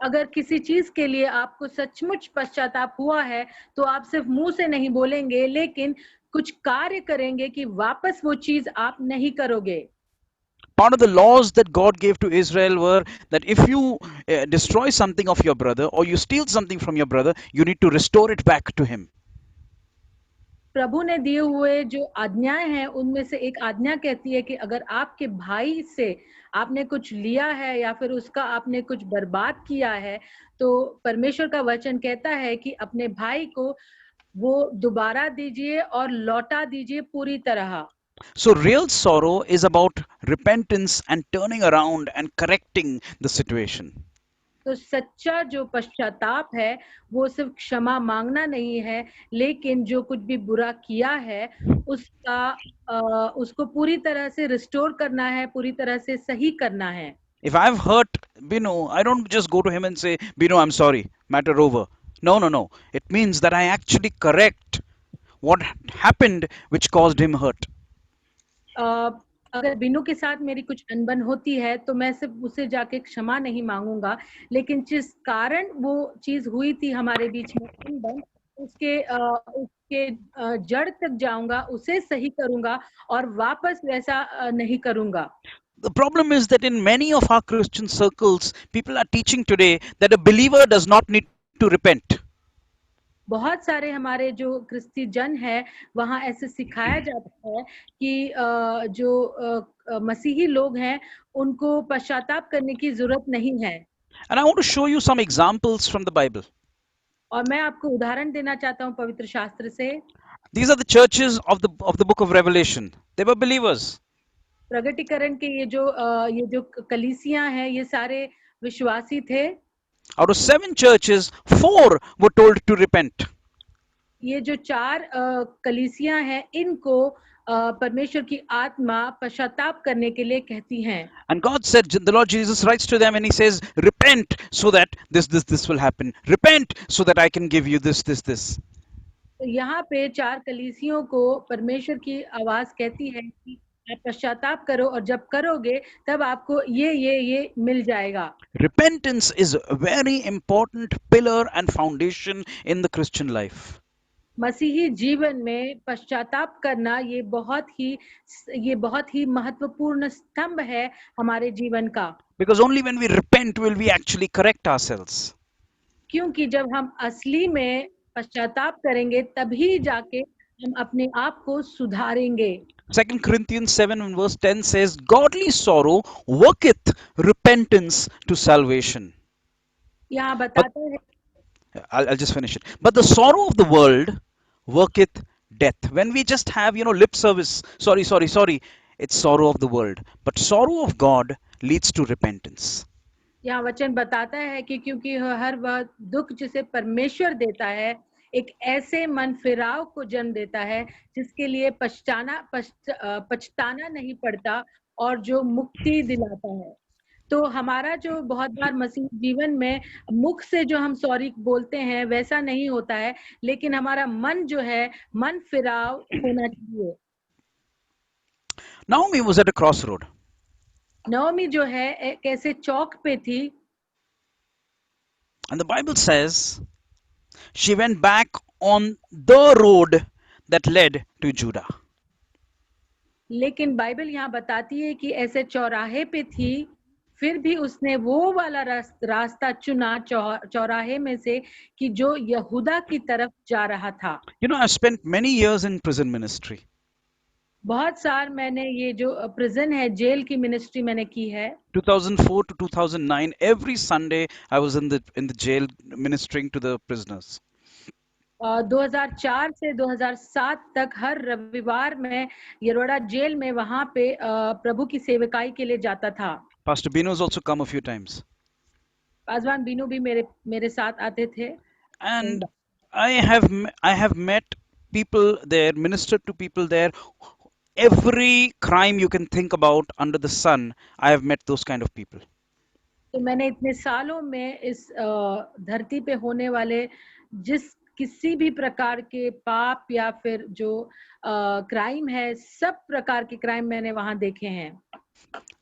अगर किसी चीज के लिए आपको सचमुच पश्चाताप हुआ है तो आप सिर्फ मुंह से नहीं बोलेंगे, लेकिन कुछ कार्य करेंगे कि वापस वो चीज आप नहीं करोगे। Part of the laws that God gave to Israel were that if you destroy something of your brother or you steal something from your brother, you need to restore it back to him. प्रभु ने दिए हुए जो आज्ञाएं हैं उनमें से एक आज्ञा कहती है कि अगर आपके भाई से आपने कुछ लिया है या फिर उसका आपने कुछ बर्बाद किया है, तो परमेश्वर का वचन कहता है कि अपने भाई को वो दोबारा दीजिए और लौटा दीजिए पूरी तरह। So, real sorrow is about repentance and turning around and correcting the situation. तो सच्चा जो पश्चाताप है वो सिर्फ क्षमा मांगना नहीं है, लेकिन जो कुछ भी बुरा किया है उसको पूरी तरह से रिस्टोर करना है, पूरी तरह से सही करना है। If I've hurt Binu, I don't just go to him and say, Binu, I'm sorry, matter over. No, no, no. It means that I actually correct what happened which caused him hurt. अगर बिनु के साथ मेरी कुछ अनबन होती है तो मैं सिर्फ उसे जाके क्षमा नहीं मांगूंगा, लेकिन जिस कारण वो चीज हुई थी हमारे बीच में अनबन, उसके जड़ तक जाऊंगा, उसे सही करूंगा और वापस वैसा नहीं करूंगा। The problem is that in many of our Christian circles, people are teaching today that a believer does not need to repent. बहुत सारे हमारे जो क्रिस्ती जन है वहाँ ऐसे सिखाया जाता है कि जो मसीही लोग हैं उनको पश्चाताप करने की जरूरत नहीं है। And I want to show you some examples from the Bible. और मैं आपको उदाहरण देना चाहता हूँ पवित्र शास्त्र से। These are the churches of the book of Revelation. They were believers. प्रगटीकरण के ये जो कलीसियां हैं ये सारे विश्वासी थे। Out of 7 churches, 4 were told to repent. ये जो 4 कलीसियां हैं इनको परमेश्वर की आत्मा पश्चाताप करने के लिए कहती हैं। And God said, the Lord Jesus writes to them and he says, repent so that this will happen. Repent so that I can give you this. तो यहाँ पे 4 कलीसियों को परमेश्वर की आवाज कहती है कि आप पश्चाताप करो और जब करोगे तब आपको ये मिल जाएगा। Repentance is a very important pillar and foundation in the Christian life. मसीही जीवन में पश्चाताप करना ये बहुत ही महत्वपूर्ण स्तंभ है हमारे जीवन का। Because only when we repent will we actually correct ourselves. क्योंकि जब हम असली में पश्चाताप करेंगे तभी जाके हम अपने आप को सुधारेंगे। 2 Corinthians 7 and verse 10 says, godly sorrow worketh repentance to salvation. यहाँ बताते हैं, I'll just finish it. But the sorrow of the world worketh death. When we just have, lip service, sorry, it's sorrow of the world. But sorrow of God leads to repentance. यहाँ वचन बताता है कि क्योंकि हर वह दुख जिसे परमेश्वर देता है एक ऐसे मन फिराव को जन्म देता है जिसके लिए पछताना नहीं पड़ता और जो मुक्ति दिलाता है। तो हमारा जो बहुत बार मसीह जीवन में मुख से जो हम सॉरी बोलते हैं वैसा नहीं होता है, लेकिन हमारा मन जो है मन फिराव होना चाहिए। Naomi was at a crossroad. नओमी जो है एक ऐसे चौक पे थी। And the Bible says she went back on the road that led to Judah. लेकिन बाइबल यहाँ बताती है कि ऐसे चौराहे पे थी, फिर भी उसने वो वाला रास्ता चुना चौराहे में से कि जो यहूदा की तरफ जा रहा था। I've spent many years in prison ministry. बहुत साल मैंने ये जो प्रिजन है जेल की मिनिस्ट्री मैंने की है। 2004 to 2009 every Sunday I was in the jail ministering to the prisoners. 2004 से 2007 तक हर रविवार में यरोड़ा जेल में वहां पे प्रभु की सेवकाई के लिए जाता था। Pastor Bino has also come a few times. Paswan Binu भी मेरे साथ आते थे। And I have met people there, ministered to people there. Every crime you can think about under the sun, I have met those kind of people. तो मैंने इतने सालों में इस धरती पे होने वाले जिस किसी भी प्रकार के पाप या फिर जो क्राइम है, सब प्रकार के क्राइम मैंने वहां देखे हैं.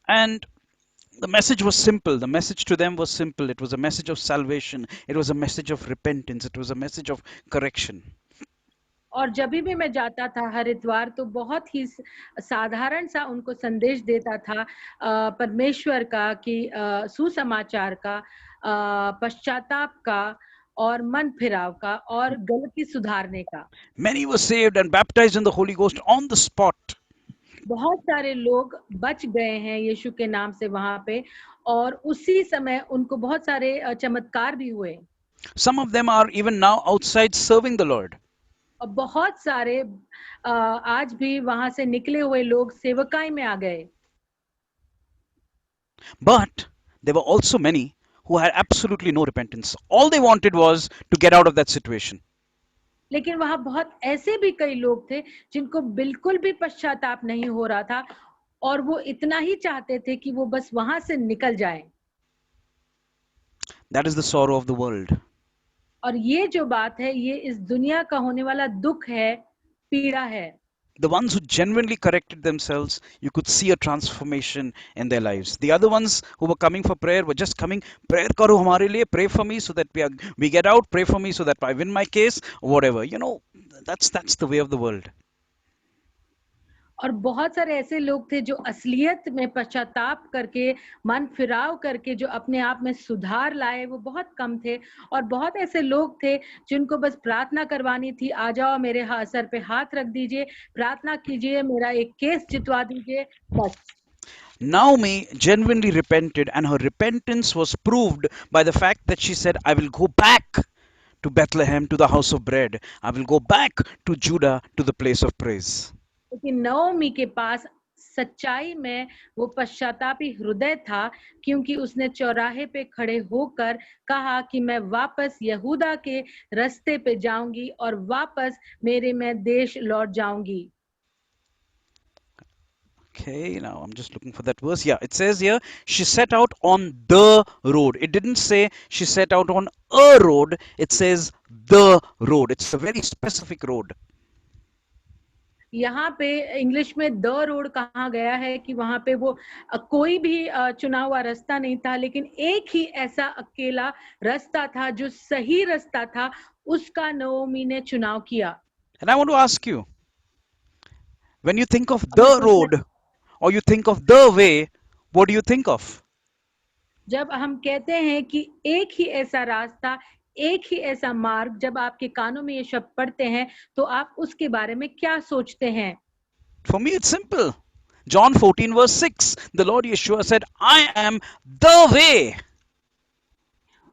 And the message was simple. The message to them was simple. It was a message of salvation. It was a message of repentance. It was a message of correction. और जब भी मैं जाता था हर इतवार, तो बहुत ही साधारण सा उनको संदेश देता था परमेश्वर का, कि सुसमाचार का, पश्चाताप का और मन फिराव का और गलती सुधारने का. Many were saved and baptized in the Holy Ghost on the spot. बहुत सारे लोग बच गए हैं यीशु के नाम से वहां पे, और उसी समय उनको बहुत सारे चमत्कार भी हुए. Some of them are even now outside serving the Lord. और बहुत सारे आज भी वहां से निकले हुए लोग सेवकाई में आ गए. But there were also many who had absolutely no repentance. All they wanted was to get out of that situation. लेकिन वहां बहुत ऐसे भी कई लोग थे जिनको बिल्कुल भी पश्चाताप नहीं हो रहा था, और वो इतना ही चाहते थे कि वो बस वहां से निकल जाएं. That is the sorrow of the world. और ये जो बात है, ये इस दुनिया का होने वाला दुख है, पीड़ा है. The ones who genuinely corrected themselves, you could see a transformation in their lives. The other ones who were coming for prayer were just coming, prayer karo hamare liye, pray for me so that we get out, pray for me so that I win my case, whatever. You know, that's the way of the world. और बहुत सारे ऐसे लोग थे जो असलियत में पश्चाताप करके, मन फिराव करके जो अपने आप में सुधार लाए, वो बहुत कम थे. और बहुत ऐसे लोग थे जिनको बस प्रार्थना करवानी थी, आ जाओ मेरे सर पे हाथ रख दीजिए, प्रार्थना कीजिए, मेरा एक केस जितवा दीजिए, बस. Naomi genuinely repented, and her repentance was proved by the fact that she said, I will go back to Bethlehem, to the house of bread. I will go back to Judah, to the place of praise. लेकिन नओमी के पास सच्चाई में वो पश्चातापी हृदय था, क्योंकि उसने चौराहे पे खड़े होकर कहा कि मैं वापस यहूदा के रास्ते पे जाऊंगी और वापस मेरे में देश लौट जाऊंगी. Okay, now I'm just looking for that verse. Yeah, it says here, she set out on the road. It didn't say she set out on a road. It says the road. It's a very specific road. यहाँ पे English में the road कहा गया है कि वहां पे वो कोई भी चुना हुआ रास्ता नहीं था, लेकिन एक ही ऐसा अकेला रास्ता था जो सही रास्ता था, उसका नओमी ने चुनाव किया. And I want to ask you, when you think of the road or you think of the way, what do you think of? जब हम कहते हैं कि एक ही ऐसा रास्ता, एक ही ऐसा मार्ग, जब आपके कानों में ये शब्द पढ़ते हैं, तो आप उसके बारे में क्या सोचते हैं? For me, it's simple. John 14 verse 6, the Lord Yeshua said, I am the way.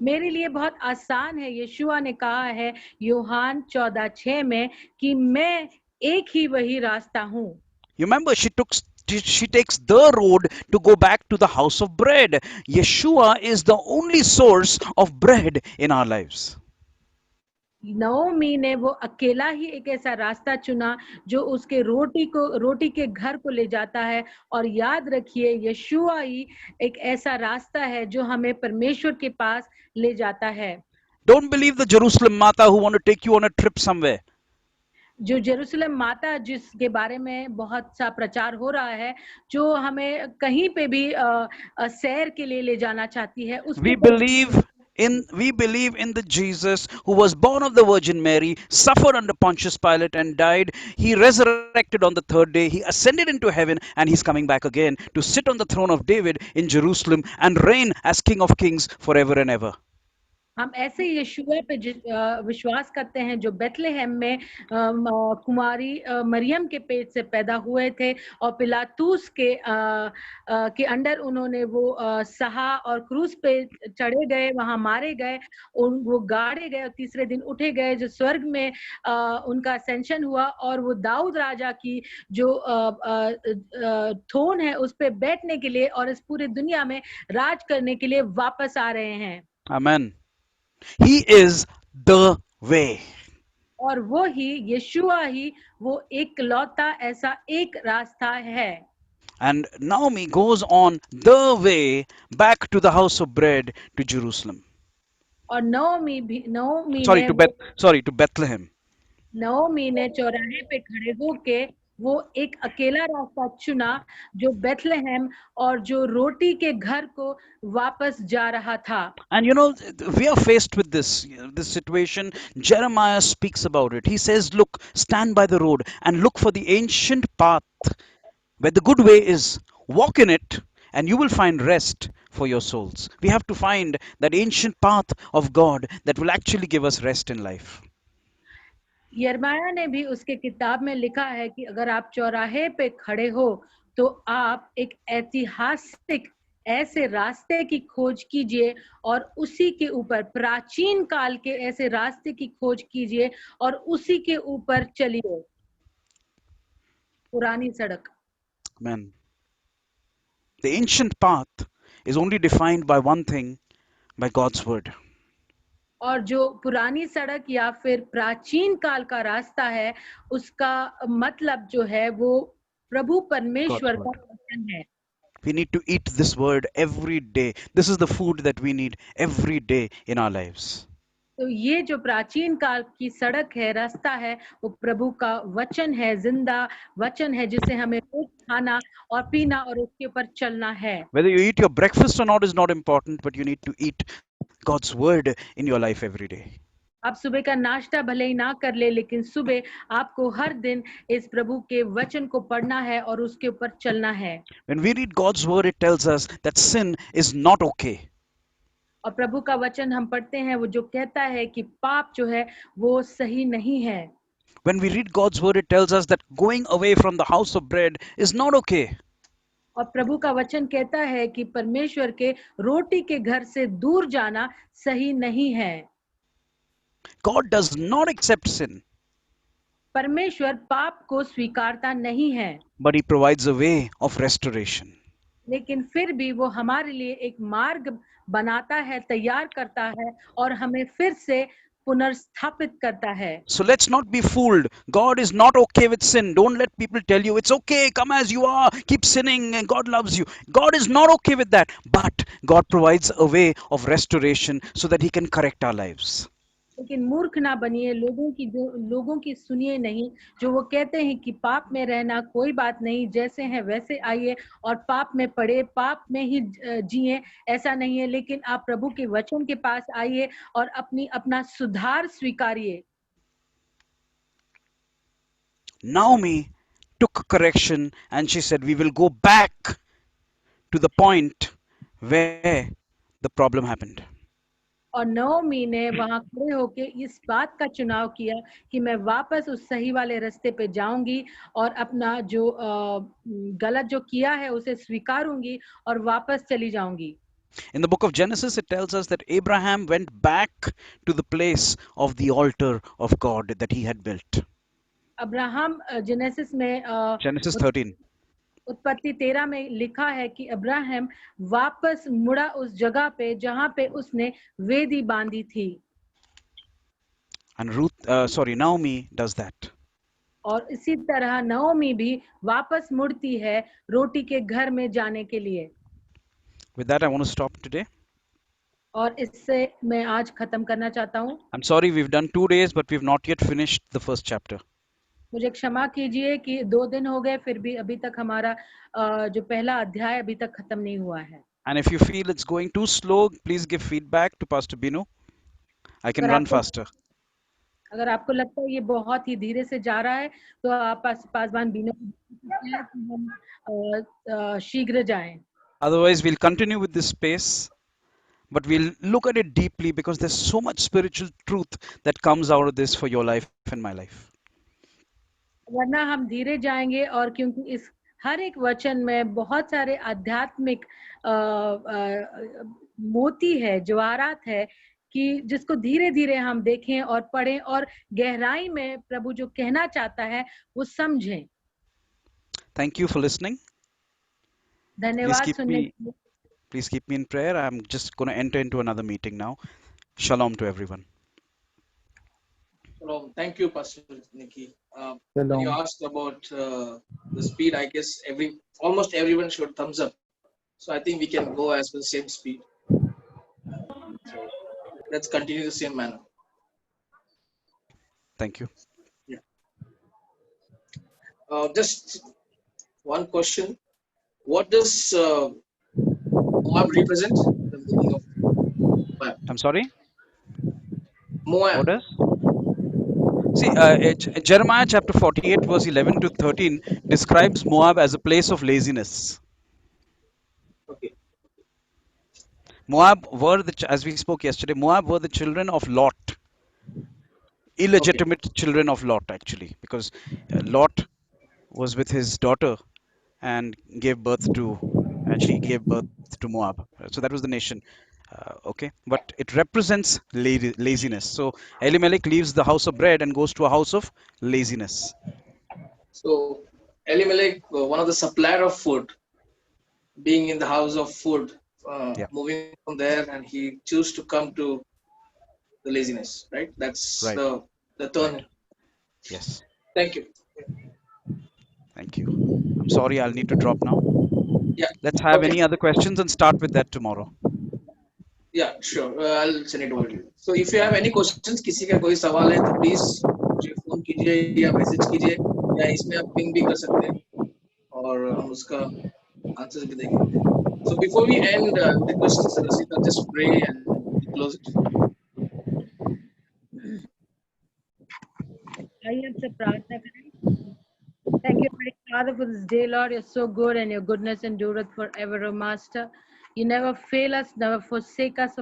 मेरे लिए बहुत आसान है. यीशुआ ने कहा है यूहान 14:6 में कि मैं एक ही वही रास्ता हूँ. You remember, she takes the road to go back to the house of bread. Yeshua is the only source of bread in our lives. नओमी ने वो अकेला ही एक ऐसा रास्ता चुना जो उसके रोटी के घर को ले जाता है. और याद रखिए, यीशुआ ही एक ऐसा रास्ता है जो हमें परमेश्वर के पास ले जाता है. Don't believe the Jerusalem Mata who want to take you on a trip somewhere. जो जेरूसलम माता जिसके बारे में बहुत सा प्रचार हो रहा है, जो हमें कहीं पे भी सैर के लिए ले जाना चाहती है, We believe in the Jesus who was born of the Virgin Mary, suffered under Pontius Pilate and died. He resurrected on the third day. He ascended into heaven, and he's coming back again to sit on the throne of David in Jerusalem and reign as King of Kings forever and ever. हम ऐसे यीशुआ पे विश्वास करते हैं जो Bethlehem में कुमारी मरियम के पेट से पैदा हुए थे, और पिलातूस के अंडर उन्होंने वो सहा और क्रूस पे चढ़े गए, वहां मारे गए, वो गाड़े गए और तीसरे दिन उठे गए, जो स्वर्ग में उनका असेंशन हुआ, और वो दाऊद राजा की जो थ्रोन है उस पे बैठने के लिए और इस पूरी दुनिया में राज करने के लिए वापस आ रहे हैं. Amen. He is the way. और वो ही यीशुआ ही वो एक लौता ऐसा एक रास्ता है. And Naomi goes on the way back to the house of bread to Jerusalem. और नओमी Sorry, ने to Bethlehem. नओमी ने चौराहे पे खड़े होके वो एक अकेला रास्ता चुना जो बेथलेहम और जो रोटी के घर को वापस जा रहा था. And you know, we are faced with this situation. Jeremiah speaks about it. He says, look, stand by the road and look for the ancient path where the good way is. Walk in it, and you will find rest for your souls. We have to find that ancient path of God that will actually give us rest in life. यिर्मयाह ने भी उसके किताब में लिखा है कि अगर आप चौराहे पे खड़े हो तो आप एक ऐतिहासिक ऐसे रास्ते की खोज कीजिए और उसी के ऊपर प्राचीन काल के ऐसे रास्ते की खोज कीजिए और उसी के ऊपर चलिए. पुरानी सड़क. Amen. The ancient path is only defined by one thing, by God's word. और जो पुरानी सड़क या फिर प्राचीन काल का रास्ता है उसका मतलब जो है वो प्रभु परमेश्वर का वचन है. We need to eat this word every day. This is the food that we need every day in our lives. तो ये जो प्राचीन काल की सड़क है, रास्ता है, वो प्रभु का वचन है, जिंदा वचन है जिसे हमें रोज खाना और पीना और उसके ऊपर चलना है. Whether you eat your breakfast or not is not important, but you need to eat God's word in your life every day. आप सुबह का नाश्ता भले ही ना कर ले, लेकिन सुबह आपको हर दिन इस प्रभु के वचन को पढ़ना है और उसके ऊपर चलना है. When we read God's word, it tells us that sin is not okay. और प्रभु का वचन हम पढ़ते हैं, वो जो कहता है कि पाप जो है वो सही नहीं है. When we read God's word, it tells us that going away from the house of bread is not okay. और प्रभु का वचन कहता है कि परमेश्वर के रोटी के घर से दूर जाना सही नहीं है. God does not accept sin, परमेश्वर पाप को स्वीकारता नहीं है, but He provides a way of restoration. लेकिन फिर भी वो हमारे लिए एक मार्ग बनाता है, तैयार करता है और हमें फिर से पुनर्स्थापित करता है. So let's not be fooled. God is not okay with sin. Don't let people tell you it's okay, come as you are, keep sinning and God loves you. God is not okay with that. But God provides a way of restoration so that He can correct our lives. लेकिन मूर्ख ना बनिए, लोगों की सुनिए नहीं, जो वो कहते हैं कि पाप में रहना कोई बात नहीं, जैसे हैं वैसे आइए और पाप में पड़े, पाप में ही जिए. ऐसा नहीं है, लेकिन आप प्रभु के वचन के पास आइए और अपना सुधार स्वीकारिए. Naomi took correction and she said, we will go back to the point where the problem happened. और नओमी ने वहां खड़े होके इस बात का चुनाव किया कि मैं वापस उस सही वाले रास्ते पे जाऊंगी और अपना जो गलत जो किया है उसे स्वीकारूंगी और वापस चली जाऊंगी. In the book of Genesis, it tells us that Abraham went back to the place of the altar of God that he had built. Abraham genesis में Genesis 13. उत्पत्ति 13 में लिखा है कि अब्राहम वापस मुड़ा उस जगह पे जहां पे उसने वेदी बांधी थी. And Naomi does that. और इसी तरह नओमी भी वापस मुड़ती है रोटी के घर में जाने के लिए. With that, I want to stop today. और इससे मैं आज खत्म करना चाहता हूँ. I'm sorry, we've done 2 days, but we've not yet finished the first chapter. मुझे क्षमा कीजिए कि 2 दिन हो गए, फिर भी अभी तक हमारा जो पहला अध्याय अभी तक खत्म नहीं हुआ है. And if you feel it's going too slow, please give feedback to Pastor Binu. I can run faster. अगर आपको लगता है ये बहुत ही धीरे से जा रहा है तो आप पासवान बीनो हम शीघ्र जाएं. Otherwise, we'll continue with this pace, but we'll look at it deeply because there's so much spiritual truth that comes out of this for your life and my life. वरना हम धीरे जाएंगे और क्योंकि इस हर एक वचन में बहुत सारे आध्यात्मिक मोती है, जवाहरात है कि जिसको धीरे धीरे हम देखें और पढ़ें और गहराई में प्रभु जो कहना चाहता है वो समझें. Thank you for listening. धन्यवाद सुनने के लिए. Please keep me in prayer. I'm just going to enter into another meeting now. Shalom to everyone. Shalom. Thank you, Pastor Nikki. When you asked about the speed, I guess almost everyone should thumbs up. So I think we can go as with the same speed. So let's continue the same manner. Thank you. Yeah. Just one question. What does Moab represent? The meaning of Moab. I'm sorry. Moab. What does? See, Jeremiah chapter 48, verse 11 to 13 describes Moab as a place of laziness. Okay. Moab were as we spoke yesterday, Moab were the children of Lot, Okay. illegitimate children of Lot, actually, because Lot was with his daughter and she gave birth to Moab. So that was the nation. Okay, but it represents laziness. So Elimelech leaves the house of bread and goes to a house of laziness. So Elimelech, one of the supplier of food, being in the house of food, Yeah, moving from there, and he choose to come to the laziness. Right. That's right, the right. turn. Yes, Thank you. thank you. I'm sorry, I'll need to drop now. Yeah. Let's have Okay. any other questions and start with that tomorrow. Yeah, sure. I'll send it over to you. So if you have any questions, किसी का कोई सवाल है तो please मुझे phone कीजिए या message कीजिए या इसमें आप पिंग भी कर सकते हैं और हम उसका आंसर भी देंगे. So before we end, I would request Rasita just pray and close it. आइए आपसे प्रार्थना करें. Thank you, Heavenly Father, for this day, Lord. You're so good and your goodness endureth forever, O Master. You never fail us, never forsake us,